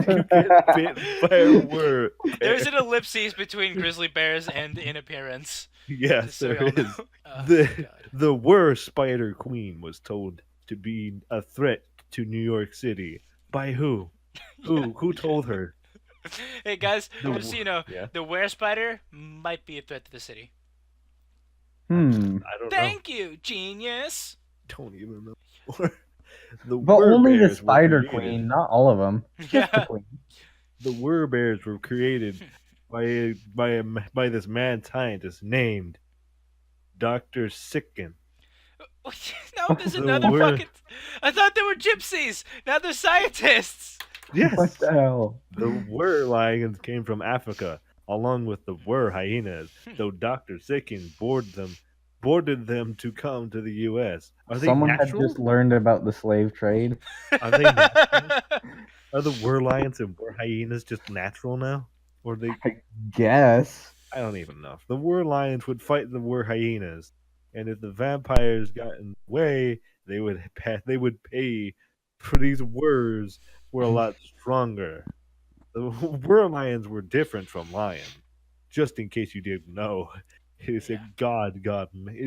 bit by a were bear. There's an ellipses between grizzly bears and in appearance. Yes, Just so there we all is. know. Oh, The God. the were spider queen was told to be a threat to New York City. By who? Who told her? Hey guys, The just so you know, yeah. the were spider might be a threat to the city. I don't Thank you, genius. know. Don't even know. The But were only the bears were spider created- queen, not all of them. Just the Yeah. queen. The were bears were created by this mad scientist named Dr. Sicken. Now there's The another were- fucking. I thought they were gypsies. Now they're scientists. Yes. What the hell? The were lions came from Africa, along with the were hyenas. Though Dr. Sicken boarded them to come to the U.S. Are they Someone natural? had just learned about the slave trade. Are they natural? Are the were lions and were hyenas just natural now, or they? Guess. I don't even know. The were lions would fight the were hyenas, and if the vampires got in the way, they would pay for these wers were a lot stronger. The were lions were different from lions. Just in case you didn't know, it is if God got mad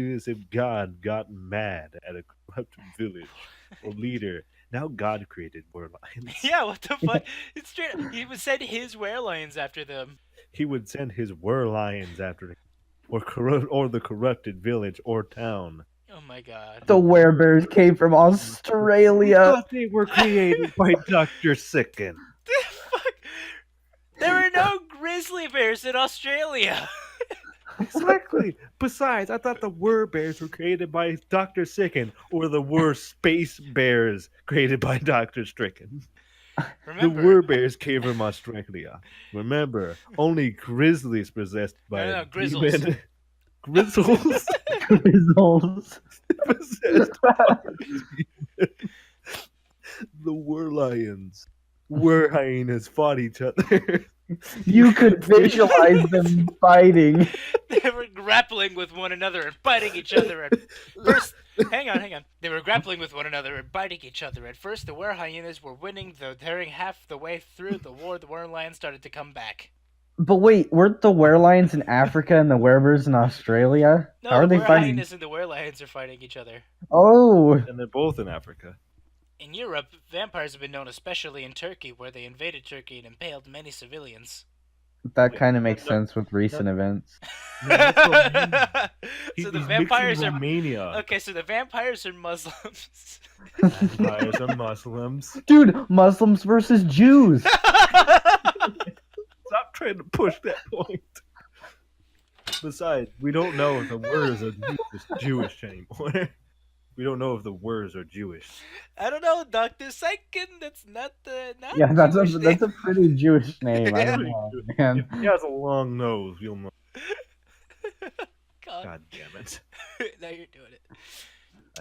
at a corrupt village or leader. Now God created were lions. Yeah, what the fuck? It's straight. He would send his were lions after them. He would send his were lions after them, or the corrupted village or town. Oh my god. The werebears came from I Australia. thought they were created by Dr. Sicken. Fuck. There are no grizzly bears in Australia. Exactly. Besides, I thought the were bears were created by Dr. Sicken, or the were space bears created by Dr. Stricken. Remember, The were bears came from Australia. Remember, only grizzlies possessed by No, a grizzles. demon. Grizzles Results. possessed by a demon. The were lions, were hyenas fought each other. You could visualize them fighting. they were grappling with one another and biting each other at first. Hang on. They were grappling with one another and biting each other. At first, the were hyenas were winning, though during half the way through the war, the were lions started to come back. But wait, weren't the werelions in Africa and the werebears in Australia? No, How are the they fighting? werehyenas and the werelions are fighting each other. Oh, And they're both in Africa. In Europe, vampires have been known especially in Turkey, where they invaded Turkey and impaled many civilians. that kind of makes sense with recent events. So the He's vampires mixing are Romania. okay. So the vampires are Muslims. Vampires are Muslims. Dude, Muslims versus Jews. Stop trying to push that point. Besides, we don't know if the words are Jewish anymore. We don't know if the words are Jewish. I don't know, Dr. Seiken. That's not the not Yeah, that's Jewish a pretty Jewish name. I Yeah. don't know, man. If he has a long nose, you'll know. God. God damn it. Now you're doing it.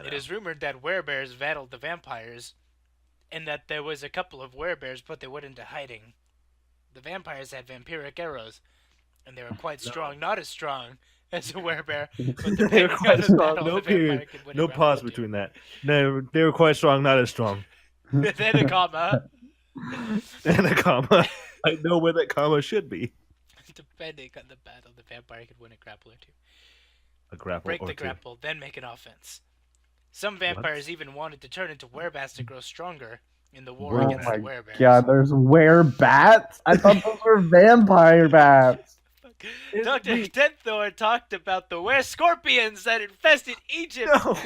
It is rumored that werebears battled the vampires, and that there was a couple of werebears put their wood into hiding. The vampires had vampiric arrows, and they were quite strong. Not as strong as a werebear, but They were depending on quite the strong. battle, No the vampire period. could win No a round pause or two. between that. No, they were quite strong, not as strong. Then a comma. And a comma. I know where that comma should be. Depending on the battle, the vampire could win a grapple or two. A grapple Break or the two. grapple, then make an offense. Some vampires even wanted to turn into werebats to grow stronger in the war Oh against the my werebears. God, there's werebats? I thought those were vampire bats. Dr. Denthor talked about the were-scorpions that infested Egypt No.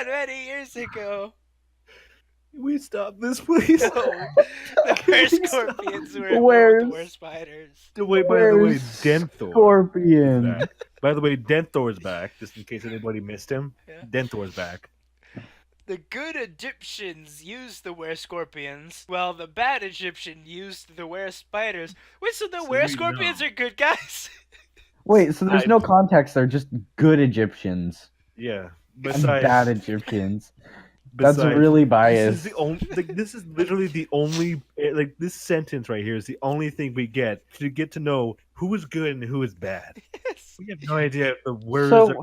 many years ago. We stop this, please. No, the were-scorpions were the were-spiders. Wait, by the way, Denthor. Scorpion. Back. By the way, Denthor's back, just in case anybody missed him. Yeah. Denthor's back. The good Egyptians used the were-scorpions, while the bad Egyptian used the were-spiders. Wait, so the were-scorpions are good guys? Wait, so there's no context there, just good Egyptians. Yeah. And bad Egyptians. That's really biased. This is literally the only this sentence right here is the only thing we get to know who is good and who is bad. Yes. We have no idea if the words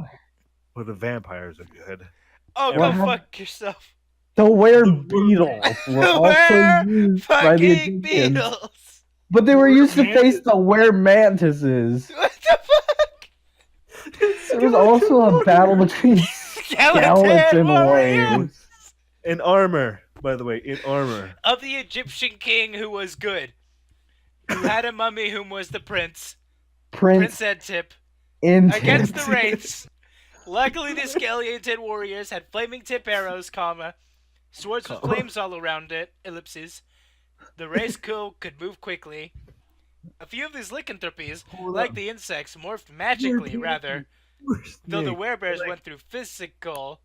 or the vampires are good. Oh, go fuck yourself. The were-beetles were also used by the Egyptians. Beetles. But they were used to face the were-mantises. What the fuck? There was also a battle between skeleton warriors. In armor, by the way, in armor. Of the Egyptian king who was good. Who had a mummy whom was the prince. Prince Antip. Against the wraiths. Luckily the skeleton warriors had flaming tip arrows, swords with flames all around it, ellipses. The wraiths could move quickly. A few of these lycanthropes, like the insects, morphed magically, though the werebears went through physical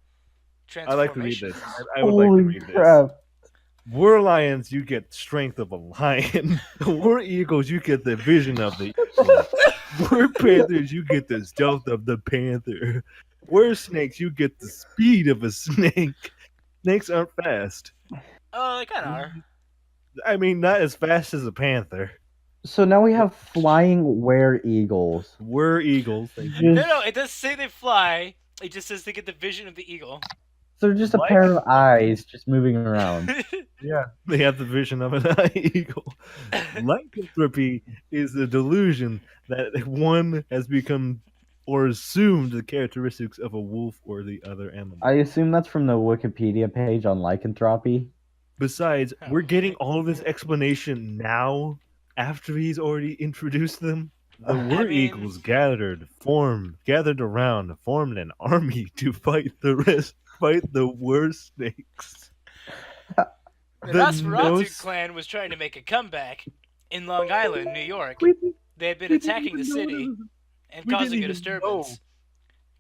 transformation. I like to read this. I would like to read this. Were lions, you get strength of a lion. Were eagles, you get the vision of the eagle. Were panthers, you get the stealth of the panther. Were snakes, you get the speed of a snake. Snakes aren't fast. Oh, they kind of are. I mean, not as fast as a panther. So now we have flying were-eagles. Were-eagles. No, it doesn't say they fly. It just says they get the vision of the eagle. So they're just a pair of eyes just moving around. Yeah, they have the vision of an eagle. Lycanthropy is the delusion that one has become or assumed the characteristics of a wolf or the other animal. I assume that's from the Wikipedia page on lycanthropy. Besides, we're getting all of this explanation now after he's already introduced them. The were-eagles gathered around, formed an army to fight the worst snakes. The Nosferatu clan was trying to make a comeback in Long Island, New York. They had been attacking the city and causing a disturbance.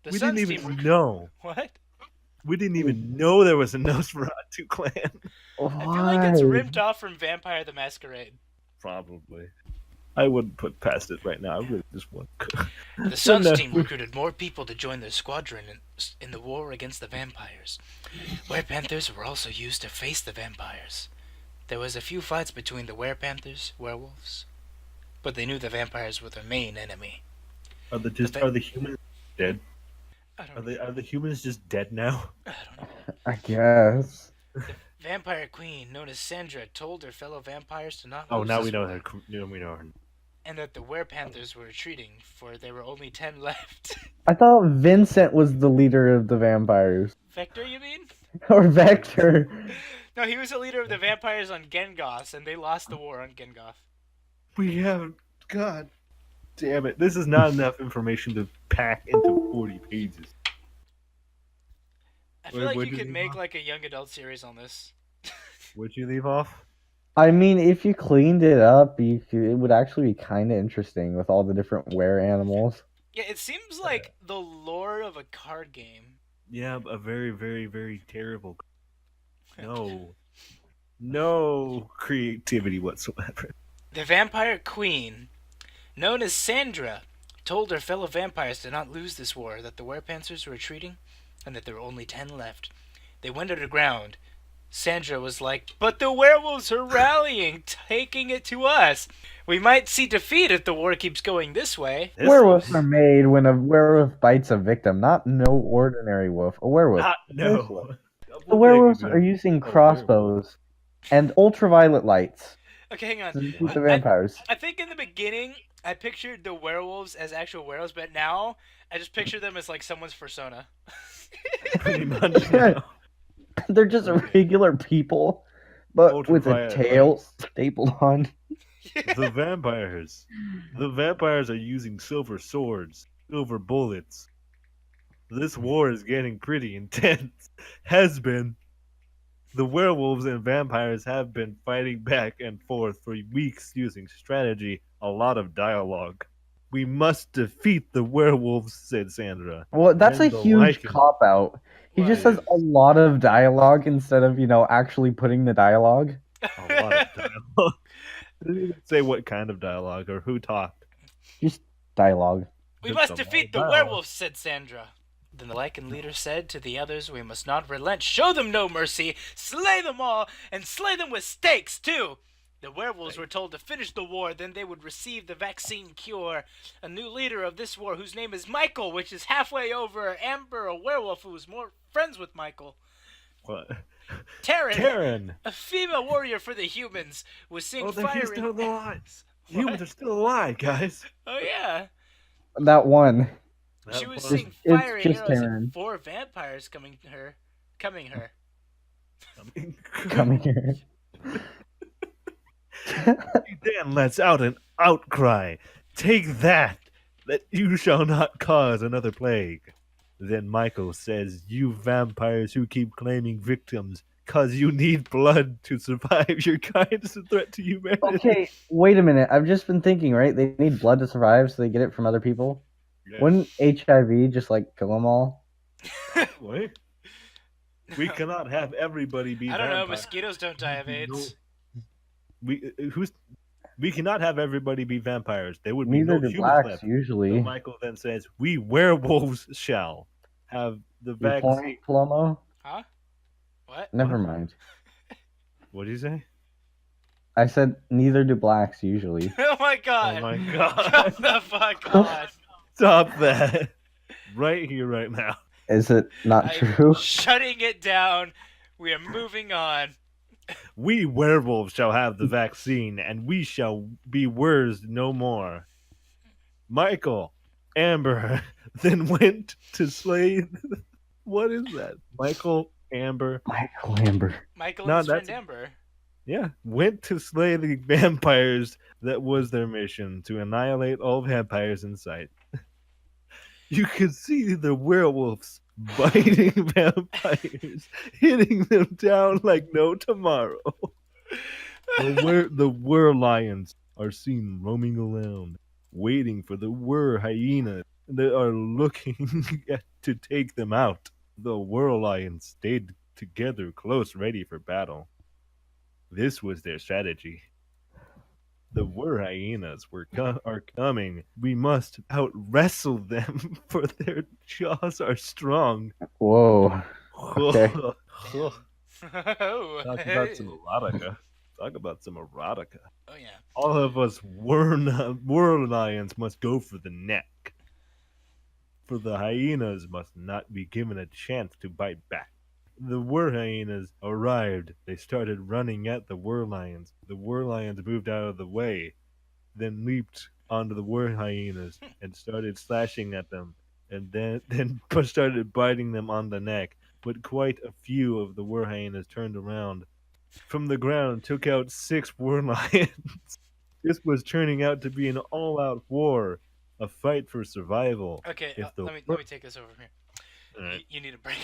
We didn't even know. What? We didn't even know there was a Nosferatu clan. I feel like that's ripped off from Vampire the Masquerade. Probably. I wouldn't put past it right now. I really just want. The Suns team recruited more people to join their squadron in the war against the vampires. Were-panthers were also used to face the vampires. There was a few fights between the were-panthers, werewolves, but they knew the vampires were their main enemy. Are the humans dead? Are the humans just dead now? I don't know. I guess. vampire queen known as Sandra told her fellow vampires to not Oh, lose now this we know war, her. Now we know her. and that the werepanthers were retreating, for there were only 10 left. I thought Vincent was the leader of the vampires. Vector, you mean? Or Vector. No, he was the leader of the vampires on Gengoth, and they lost the war on Gengoth. We have. God damn it. This is not enough information to pack into 40 pages. I feel like you could make like a young adult series on this. Where'd you leave off? I mean, if you cleaned it up, it would actually be kind of interesting with all the different were animals. Yeah, it seems like the lore of a card game. Yeah, a very, very, very terrible. No. No creativity whatsoever. The vampire queen, known as Sandra, told her fellow vampires to not lose this war, that the werepanthers were retreating, and that there were only 10 left. They went underground. Sandra was like, "But the werewolves are rallying, taking it to us. We might see defeat if the war keeps going this way." Werewolves are made when a werewolf bites a victim, not no ordinary wolf. A werewolf. No. The werewolves are using crossbows and ultraviolet lights Okay, hang on. to shoot the vampires. I think in the beginning, I pictured the werewolves as actual werewolves, but now I just picture them as like someone's persona. Pretty much. Yeah. They're just regular people, but with a tail stapled on. The vampires. The vampires are using silver swords, silver bullets. This war is getting pretty intense. Has been. The werewolves and vampires have been fighting back and forth for weeks using strategy, a lot of dialogue. We must defeat the werewolves, said Sandra. Well, that's a huge cop-out. He just says a lot of dialogue instead of, actually putting the dialogue. A lot of dialogue. Didn't even say what kind of dialogue or who talked. Just dialogue. We must defeat the werewolves, said Sandra. Then the Lycan leader said to the others, "We must not relent, show them no mercy, slay them all, and slay them with stakes, too." The werewolves were told to finish the war, then they would receive the vaccine cure. A new leader of this war, whose name is Michael, which is halfway over Amber, a werewolf who was more friends with Michael. What? Taryn, a female warrior for the humans, was seen firing. He's still alive. Humans are still alive, guys. Oh yeah. That one. She was seeing firing arrows and 4 vampires coming her. Then lets out an outcry. Take that you shall not cause another plague. Then Michael says, "You vampires who keep claiming victims, cause you need blood to survive. Your kind is a threat to humanity." Okay, wait a minute. I've just been thinking, right? They need blood to survive, so they get it from other people. Yeah. Wouldn't HIV just kill them all? What? We cannot have everybody be. I don't know. Mosquitoes don't die of AIDS. We cannot have everybody be vampires. There would Neither be no do blacks left. Usually. So Michael then says, "We werewolves shall have the vaccine." Plomo? Huh? What? Never mind. What did you say? I said neither do blacks usually. Oh my god! Oh my god! Come the fuck on! Stop that! Right here, right now. Is it not true? Shutting it down. We are moving on. We werewolves shall have the vaccine, and we shall be wers no more. Michael, Amber, then went to slay. What is that? Michael, Amber. Michael and his friend Amber. Yeah, went to slay the vampires. That was their mission, to annihilate all vampires in sight. You could see the werewolves biting vampires, hitting them down like no tomorrow. The were-lions are seen roaming around, waiting for the were-hyenas that are looking to take them out. The were-lions stayed together close, ready for battle. This was their strategy. The were-hyenas are coming. We must out-wrestle them, for their jaws are strong. Whoa. Okay. Talk about some erotica. Talk about some erotica. Oh, yeah. All of us were-lions must go for the neck. For the hyenas must not be given a chance to bite back. The were hyenas arrived. They started running at the were lions. The were lions moved out of the way, then leaped onto the were hyenas and started slashing at them, and then started biting them on the neck. But quite a few of the were hyenas turned around from the ground and took out 6 were lions. This was turning out to be an all-out war, a fight for survival. Okay, If the let me take this over from here. Alright. You need a break.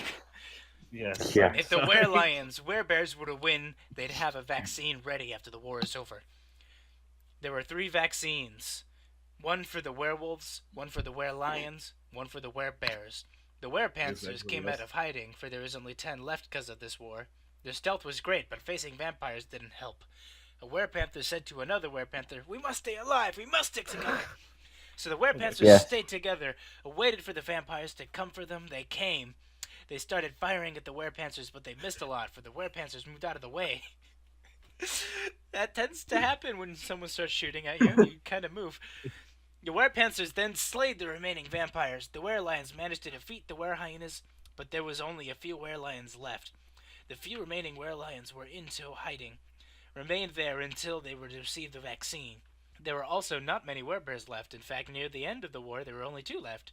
Yes. Yeah. If the werebears were to win, they'd have a vaccine ready after the war is over. There were 3 vaccines. One for the werewolves, one for the werelions, one for the werebears. The werepanthers came out of hiding, for there was only 10 left because of this war. Their stealth was great, but facing vampires didn't help. A werepanther said to another werepanther, "We must stay alive, we must stick together." So the werepanthers stayed together, waited for the vampires to come for them. They came. They started firing at the werepanthers, but they missed a lot, for the werepanthers moved out of the way. That tends to happen when someone starts shooting at you. You kind of move. The werepanthers then slayed the remaining vampires. The werelions managed to defeat the werehyenas, but there was only a few werelions left. The few remaining werelions were into hiding, remained there until they were to receive the vaccine. There were also not many werebears left. In fact, near the end of the war, there were only 2 left.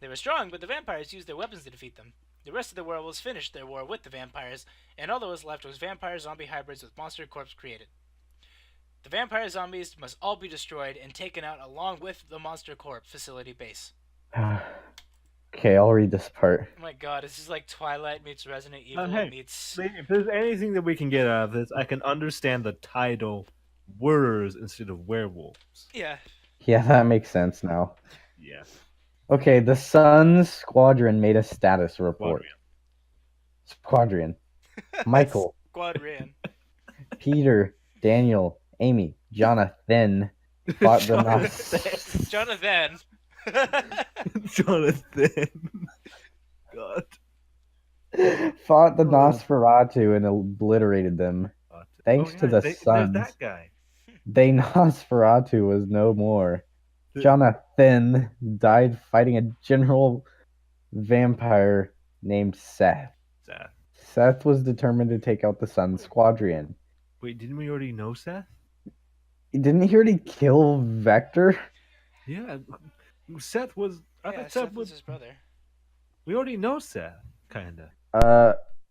They were strong, but the vampires used their weapons to defeat them. The rest of the werewolves finished their war with the vampires, and all that was left was vampire-zombie hybrids with monster corpse created. The vampire zombies must all be destroyed and taken out along with the monster corp facility base. Okay, I'll read this part. Oh my god, this is like Twilight meets Resident Evil meets... If there's anything that we can get out of this, I can understand the title "Wers" instead of werewolves. Yeah. Yeah, that makes sense now. Yeah. Okay, the Sun's squadron made a status report. Squadron. Michael. Squadron. Peter, Daniel, Amy, Jonathan fought the Jonathan. Jonathan. God. Fought the Nosferatu and obliterated them. Thanks to the Suns. That guy. They Nosferatu was no more. Jonathan died fighting a general vampire named Seth. Seth was determined to take out the Sun Squadron. Wait, didn't we already know Seth? Didn't he already kill Vector? Yeah, Seth was. I thought Seth was his brother. We already know Seth, kinda.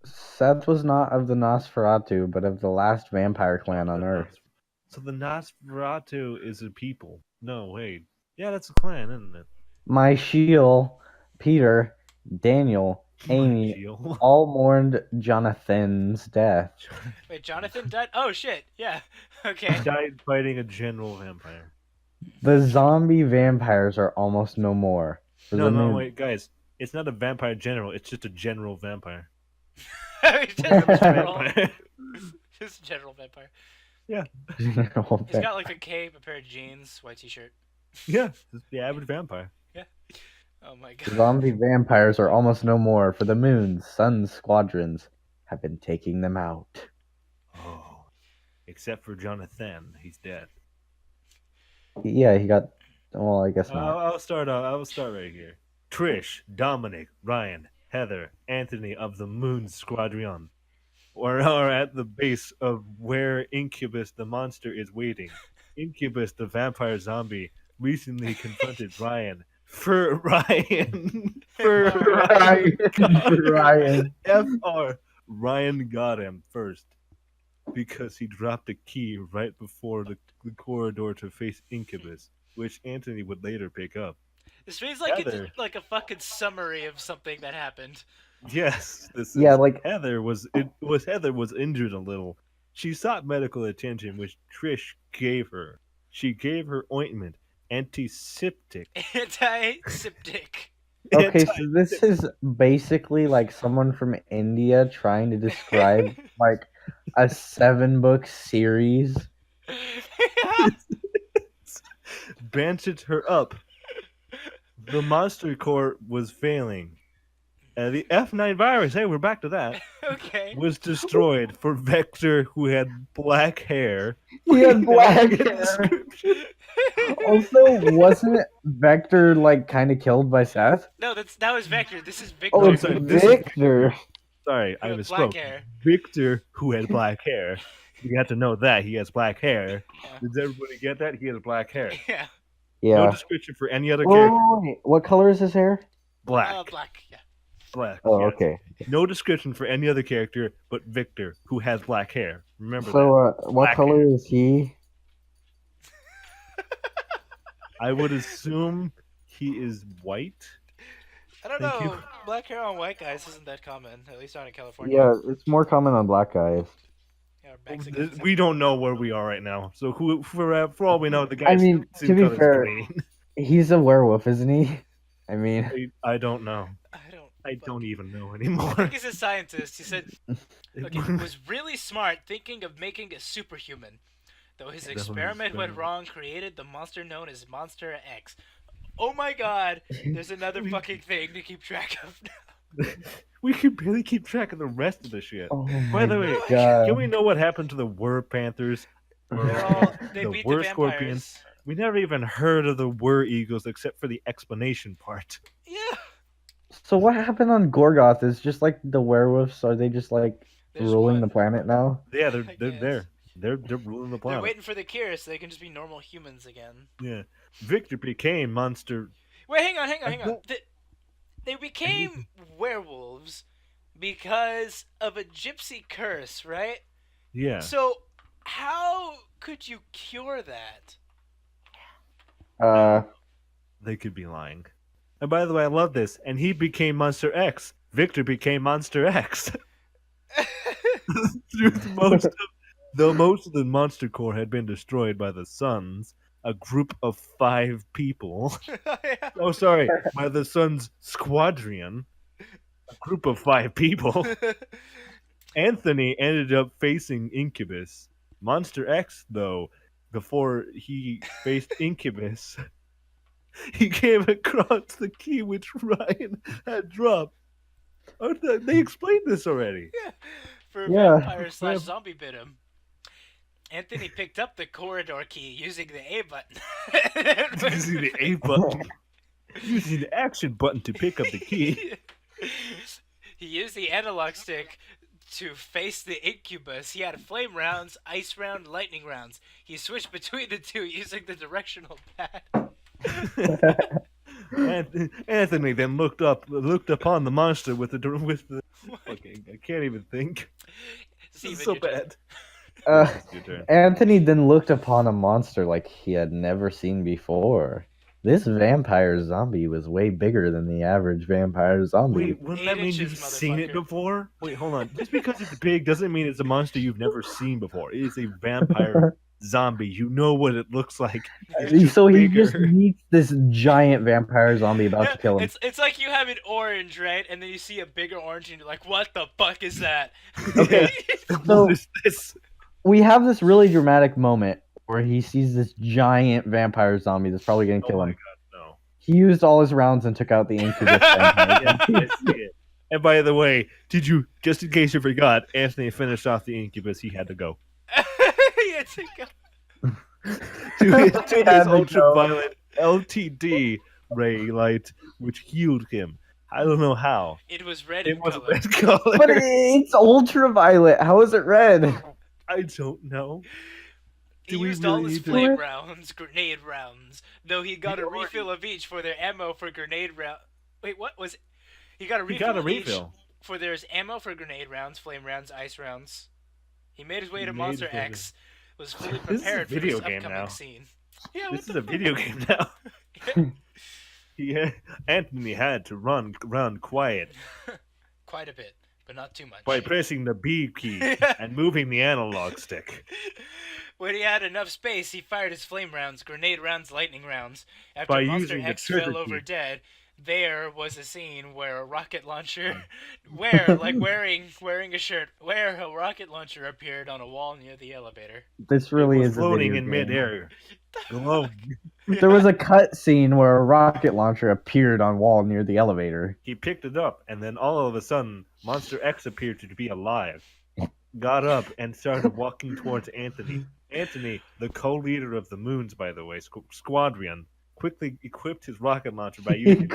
Seth was not of the Nosferatu, but of the last vampire clan on Earth. So the Nosferatu is a people. No, wait. Yeah, that's a clan, isn't it? My shield, Peter, Daniel, Amy, all mourned Jonathan's death. Wait, Jonathan died? Oh, shit. Yeah. Okay. He died fighting a general vampire. The zombie vampires are almost no more. Wait, guys. It's not a vampire general. It's just a general vampire. Just a general vampire. Yeah. He's got like a cape, a pair of jeans, white t-shirt. Yeah, just the average vampire. Yeah. Oh my god. Zombie vampires are almost no more, for the Moon's Sun squadrons have been taking them out. Oh. Except for Jonathan. He's dead. Yeah, he got... Well, I guess not. I'll start right here. Trish, Dominic, Ryan, Heather, Anthony of the Moon Squadron are at the base of where Incubus the monster is waiting. Incubus the vampire zombie recently confronted Ryan. For Ryan. FR. Ryan got him first because he dropped a key right before the corridor to face Incubus, which Anthony would later pick up. This reads like it's like a fucking summary of something that happened. Yes, Heather was injured a little. She sought medical attention, which Trish gave her. She gave her ointment, antiseptic. Antiseptic. Okay, so this is basically like someone from India trying to describe like a 7-book series. Bandaged her up. The monster core was failing. The F9 virus, hey, we're back to that. Okay. Was destroyed for Vector, who had black hair. He had black hair. Also, wasn't Vector like kind of killed by Seth? No, that was Vector. This is Victor. Oh, it's Victor. Sorry, I misspoke. Victor, who had black hair. You have to know that he has black hair. Yeah. Does everybody get that? He has black hair. Yeah. No Yeah. description for any other character. Wait, what color is his hair? Black. Black. Yeah. Black. Oh, yes. okay. No description for any other character but Victor, who has black hair. Remember that. So, what Black color hair. is he? I would assume he is white. I don't Thank know. you. Black hair on white guys isn't that common, at least not in California. Yeah, it's more common on black guys. Yeah, Mexicans. We don't know where we are right now. So for all we know, the guy. I mean, to be fair, he's a werewolf, isn't he? I mean, I don't know. I don't even know anymore. I think he's a scientist. He said, "Look, he was really smart, thinking of making a superhuman. Though his experiment went wrong, created the monster known as Monster X." Oh my God! There's another fucking thing to keep track of now. We can barely keep track of the rest of the shit. oh By the way, God. can we know what happened to the Were Panthers? They The beat Were the Scorpions? vampires. We never even heard of the Were Eagles except for the explanation part. Yeah. So what happened on Gorgoth? Is just like the werewolves? Are they just like ruling the planet now? Yeah, they're there. They're ruling the planet. They're waiting for the cure so they can just be normal humans again. Yeah. Victor became monster. Wait, hang on. They became werewolves because of a gypsy curse, right? Yeah. So how could you cure that? They could be lying. And by the way, I love this. And he became Monster X. Victor became Monster X. Most of the monster core had been destroyed by the Suns, a group of 5 people. Oh, sorry, by the Suns Squadron, a group of 5 people. Anthony ended up facing Incubus. Monster X, though, before he faced Incubus, he came across the key which Ryan had dropped. Oh, they explained this already. Yeah. For vampire / zombie bit him. Anthony picked up the corridor key using the A button. Using the A button. Using the action button to pick up the key. He used the analog stick to face the incubus. He had flame rounds, ice round, lightning rounds. He switched between the two using the directional pad. Anthony then looked upon the monster with the fucking, I can't even think. This is so bad. Anthony then looked upon a monster like he had never seen before. This vampire zombie was way bigger than the average vampire zombie. Wait, wouldn't that mean you've seen it before? Wait, hold on. Just because it's big doesn't mean it's a monster you've never seen before. It is a vampire zombie. You know what it looks like. So he just meets this giant vampire zombie about to kill him. It's like you have an orange, right? And then you see a bigger orange and you're like, what the fuck is that? Okay, so we have this really dramatic moment where he sees this giant vampire zombie that's probably going to kill him. God, no. He used all his rounds and took out the incubus vampire. I see it. And by the way, just in case you forgot, Anthony finished off the incubus. He had to go. He had to go. to his ultraviolet LTD ray light, which healed him. I don't know how. It was red It in was color. red color. But it's ultraviolet. How is it red? I don't know. He used all his flame rounds, grenade rounds, though he got a refill of each for their ammo for grenade round. Wait, what was it? He got a refill for their ammo for grenade rounds, flame rounds, ice rounds. He made his way to Monster X, was fully prepared for this upcoming scene. Yeah, this is a video game now. Anthony had to run quiet. Quite a bit, but not too much. By pressing the B key and moving the analog stick. When he had enough space, he fired his flame rounds, grenade rounds, lightning rounds. After Monster X fell over dead, there was a scene where a rocket launcher, wearing a shirt, where a rocket launcher appeared on a wall near the elevator. This really is floating in midair, glowing. There was a cut scene where a rocket launcher appeared on wall near the elevator. He picked it up, and then all of a sudden, Monster X appeared to be alive. Got up and started walking towards Anthony. Anthony, the co-leader of the Moons, by the way, Squadron, quickly equipped his rocket launcher by using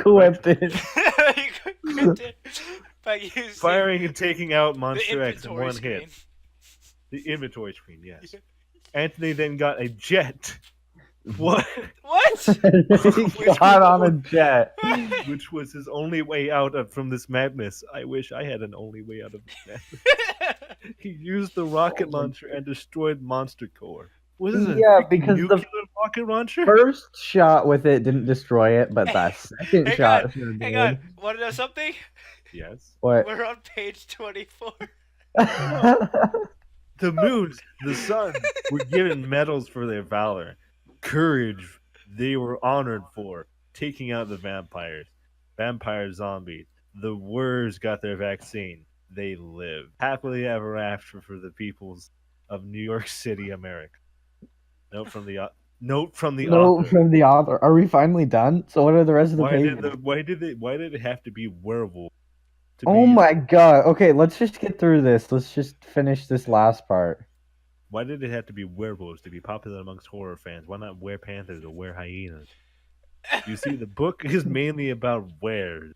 by using firing and taking out the Monster X in inventory one screen. hit. The inventory screen, yes. Anthony then got a jet. What? What? He got on a jet. Which was his only way out from this madness. I wish I had an only way out of this madness. He used the rocket launcher and destroyed Monster Core. Was this Yeah, a because nuclear the rocket launcher? first shot with it didn't destroy it, but that second shot sure Hang on. did. Want to know something? Yes. What? We're on page 24. The moons, the sun, were given medals for their valor. Courage they were honored for, taking out the vampires. Vampire zombies. The Wurs got their vaccine. They lived. Happily ever after for the peoples of New York City, America. Note from the Note author. from the author. Are we finally done? So what are the rest of the pages? Why did it have to be werewolf? Oh my god. Okay, let's just get through this. Let's just finish this last part. Why did it have to be werewolves to be popular amongst horror fans? Why not werepanthers or werehyenas? You see, the book is mainly about weres,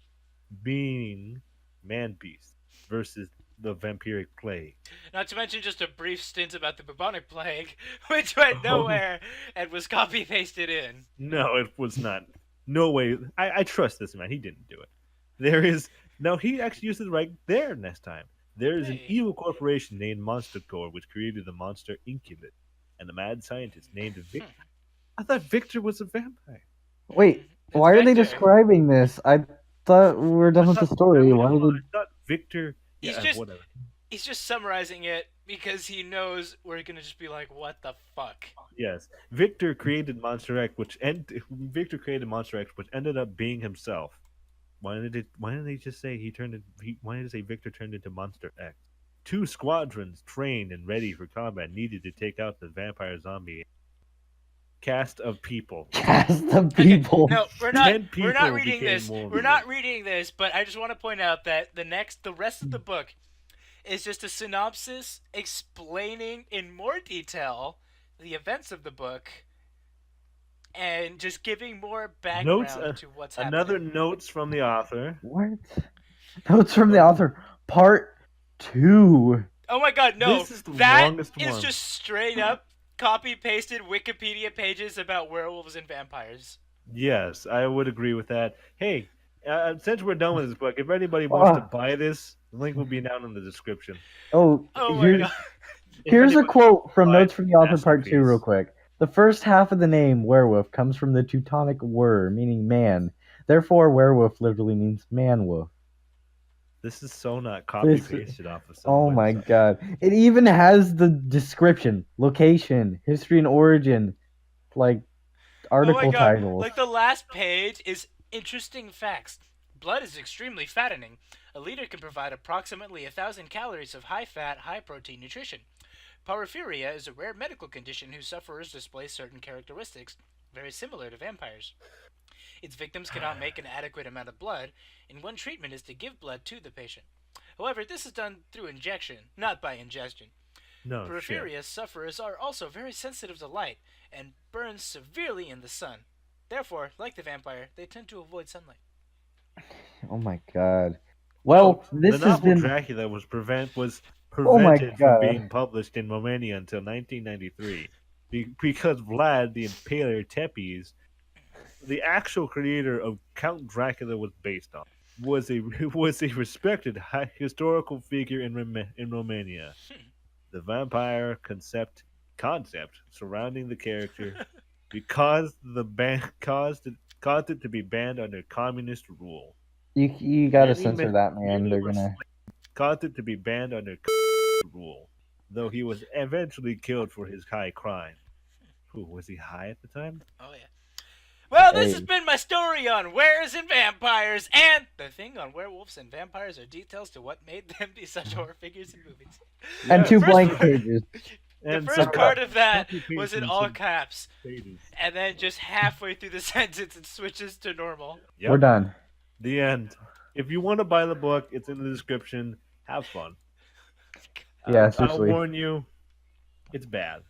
being man beasts, versus the vampiric plague. Not to mention just a brief stint about the bubonic plague, which went nowhere and was copy pasted in. No, it was not. No way. I trust this man. He didn't do it. There is no. He actually used it right there next time. There is an Hey. evil corporation named Monster Core, which created the monster Incubus, and a mad scientist named Victor. I thought Victor was a vampire. Wait, It's why are they Vector. describing this? I thought we were done with the story. Why I are they... thought Victor. He's Yeah, just- whatever. He's just summarizing it because he knows we're gonna just be like, what the fuck? Yes, Victor created Monster X, which ended up being himself. Why didn't they just say why did they say Victor turned into Monster X? 2 squadrons trained and ready for combat needed to take out the vampire zombie cast of people. Cast the people. No, we're 10 not people reading became this. more We're not reading this, but I just want to point out that the rest of the book is just a synopsis explaining in more detail the events of the book and just giving more background to what's Another happening. notes from the author. What? Notes from the author. Part 2. Oh my god, no. This is the that longest is one. just straight up copy pasted Wikipedia pages about werewolves and vampires. Yes, I would agree with that. Hey, since we're done with this book, if anybody wants to buy this, the link will be down in the description. Oh, Oh my god. here's a anybody quote from buy Notes from the Author Part 2 masterpiece. real quick. The first half of the name werewolf comes from the Teutonic wer, meaning man. Therefore, werewolf literally means man-wolf. This is so not copy pasted off of some Oh my website. god. It even has the description, location, history and origin, like article Oh my god. titles. Like the last page is interesting facts. Blood is extremely fattening. A liter can provide approximately 1,000 calories of high-fat, high-protein nutrition. Porphyria is a rare medical condition whose sufferers display certain characteristics very similar to vampires. Its victims cannot make an adequate amount of blood, and one treatment is to give blood to the patient. However, this is done through injection, not by ingestion. No, Porphyria sufferers are also very sensitive to light and burn severely in the sun. Therefore, like the vampire, they tend to avoid sunlight. Oh my god. Well, this the has novel been Dracula was prevented God. from being published in Romania until 1993 because Vlad the Impaler Tepes, the actual creator of Count Dracula was based on, was a respected historical figure in Romania. The vampire concept surrounding the character because the ban caused it to be banned under communist rule. you gotta Many censor men- that, man. many They're were gonna caused it to be banned under rule, though he was eventually killed for his high crime. Ooh, was he high at the time? Oh, yeah. Well, this Hey. has been my story on wares and vampires, and the thing on werewolves and vampires are details to what made them be such horror figures in movies. and 2 First blank part- pages. The And first some part of that copy was in pasting all some caps, pages. and then just halfway through the sentence it switches to normal. Yep. We're done. The end. If you want to buy the book, it's in the description. Have fun. Yeah, I'll seriously. warn you, it's bad.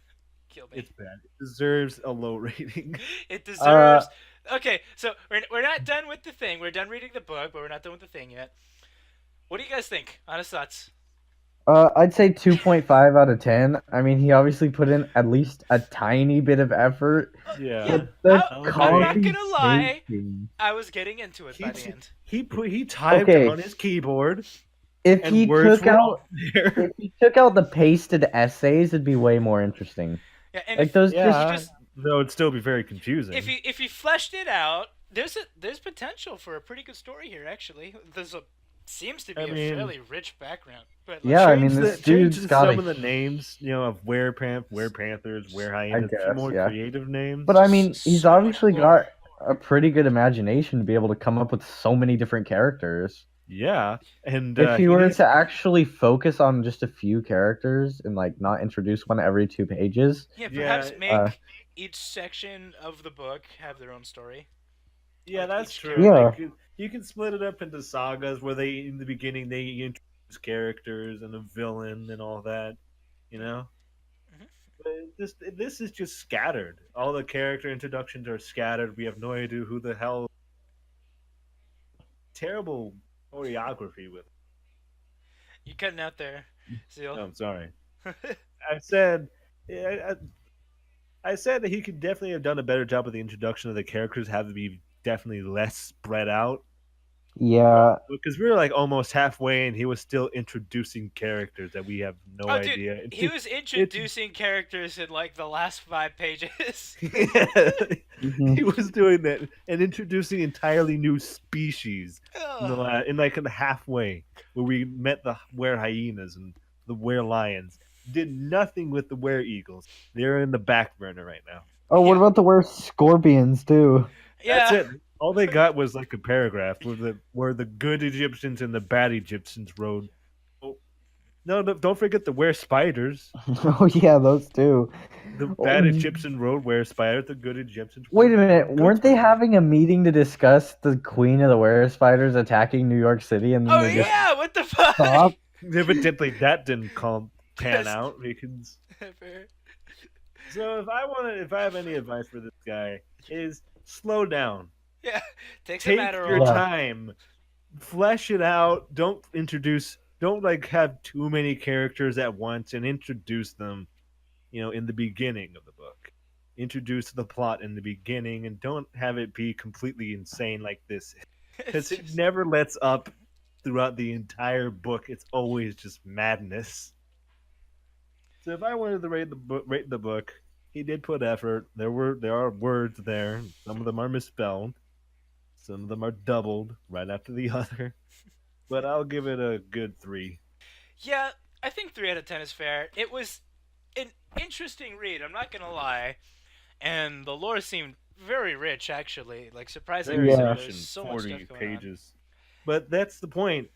Kill me. It's bad. It deserves a low rating. It deserves. Okay, so we're not done with the thing. We're done reading the book, but we're not done with the thing yet. What do you guys think? Honest thoughts. I'd say 2.5 out of 10. I mean, he obviously put in at least a tiny bit of effort. Yeah. The I'm not copy gonna lie. pasting. I was getting into it by the end. He typed Okay. on his keyboard, If and he words took were out on there. if he took out the pasted essays, it'd be way more interesting. Yeah, and Like if, those if just you just Though it'd still be very confusing. if you fleshed it out, there's potential for a pretty good story here. Actually, seems to be I a mean, fairly rich background. But Yeah, I mean, this change dude's got some a of the names, of werepanthers, werehyenas, guess, some more yeah. creative names. But I mean, he's So much obviously lore. got a pretty good imagination to be able to come up with so many different characters. Yeah, and If he he were needs, to actually focus on just a few characters and like not introduce one every 2 pages, Yeah, perhaps Yeah. make each section of the book have their own story. yeah, like that's each true. character. Like, you can split it up into sagas where they in the beginning they introduce characters and a villain and all that, you know. Mhm. But this is just scattered. All the character introductions are scattered. We have no idea who the hell. Terrible choreography with. You cutting out there, Seal? Oh, I'm sorry. I said, yeah, I said that he could definitely have done a better job with the introduction of the characters, have to be definitely less spread out. yeah, Because we were like almost halfway, and he was still introducing characters that we have no Oh, dude, idea. he was introducing characters in like the last 5 pages. Mhm. He was doing that and introducing entirely new species Ugh. in like in the halfway where we met the were hyenas and the were lions. Did nothing with the were eagles. They're in the back burner right now. Oh, what Yeah. about the were scorpions too? Yeah. That's it. All they got was like a paragraph where the good Egyptians and the bad Egyptians rode. Oh, no, don't forget the were spiders. Oh yeah, those too. The Oh, bad Egyptian rode were spiders. The good Egyptians. wait a minute, rode good weren't they spiders. having a meeting to discuss the queen of the were spiders attacking New York City and then Oh they just yeah, what the fuck? stopped? Evidently, that didn't pan Just- out because. So if I have any advice for this guy, is slow down. Yeah, takes a Take matter your of time. Flesh it out. Don't like have too many characters at once and introduce them, in the beginning of the book. Introduce the plot in the beginning and don't have it be completely insane like this. Because It's it just- never lets up throughout the entire book. It's always just madness. So if I wanted to rate the book, he did put effort. There are words there. Some of them are misspelled. Some of them are doubled right after the other. But I'll give it a good 3. Yeah, I think 3 out of 10 is fair. It was an interesting read, I'm not gonna lie. And the lore seemed very rich, actually. Like, surprisingly, Very Yeah. rich there's in so much 40 stuff going on. pages. But that's the point.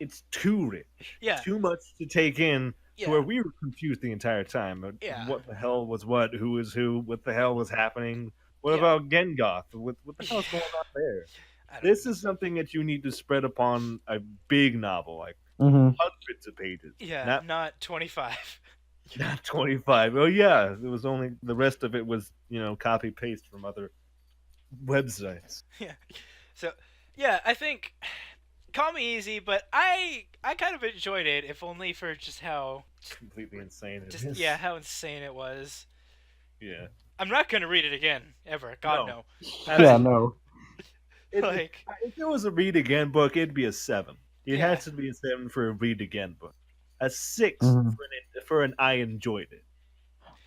It's too rich. Yeah. Too much to take in Yeah. to where we were confused the entire time. Yeah. What the hell was what? Who was who? What the hell was happening? What Yeah. about Gengoth? What the hell's going on there? I don't This know. is something that you need to spread upon a big novel, like Mm-hmm. hundreds of pages. Yeah, not 25. Not 25. Oh yeah, it was only the rest of it was copy paste from other websites. Yeah. So, yeah, I think Call Me Easy, but I kind of enjoyed it, if only for just how Completely insane. It just is. yeah, how insane it was. Yeah. I'm not gonna read it again ever. God No. no. Yeah, no. Like If it was a read again book, it'd be a 7. It Yeah. has to be a 7 for a read again book. A 6 Mhm. for an I enjoyed it.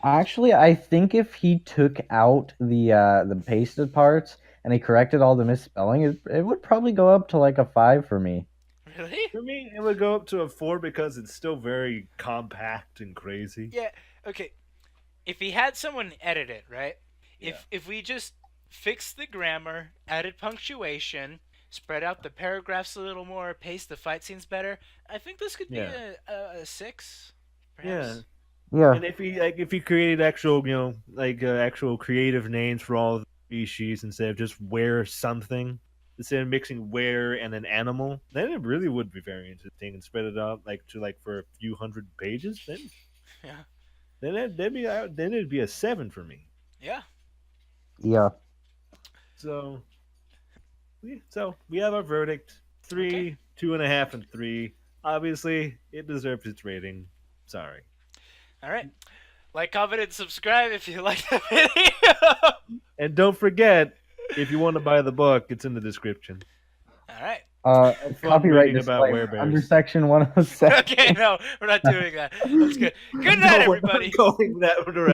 Actually, I think if he took out the pasted parts and he corrected all the misspelling, it would probably go up to like a 5 for me. really? For me, it would go up to a 4 because it's still very compact and crazy. Yeah. Okay. If he had someone edit it, right? Yeah. If we just fixed the grammar, added punctuation, spread out the paragraphs a little more, pace the fight scenes better, I think this could be Yeah. a 6. Perhaps. Yeah. And if he created actual actual creative names for all the species instead of just where something, instead of mixing where and an animal, then it really would be very interesting and spread it out for a few hundred pages. Then Yeah. then it'd be a 7 for me. Yeah. Yeah. So we have our verdict. 3 2.5 and 3. Obviously, it deserves its rating. Sorry. All right. Like, comment, and subscribe if you like the video. And don't forget, if you want to buy the book, it's in the description. All right. Copyright disclaimer under section 107. Okay, no, we're not doing that. That's good. Good night, everybody. We're not going that direction.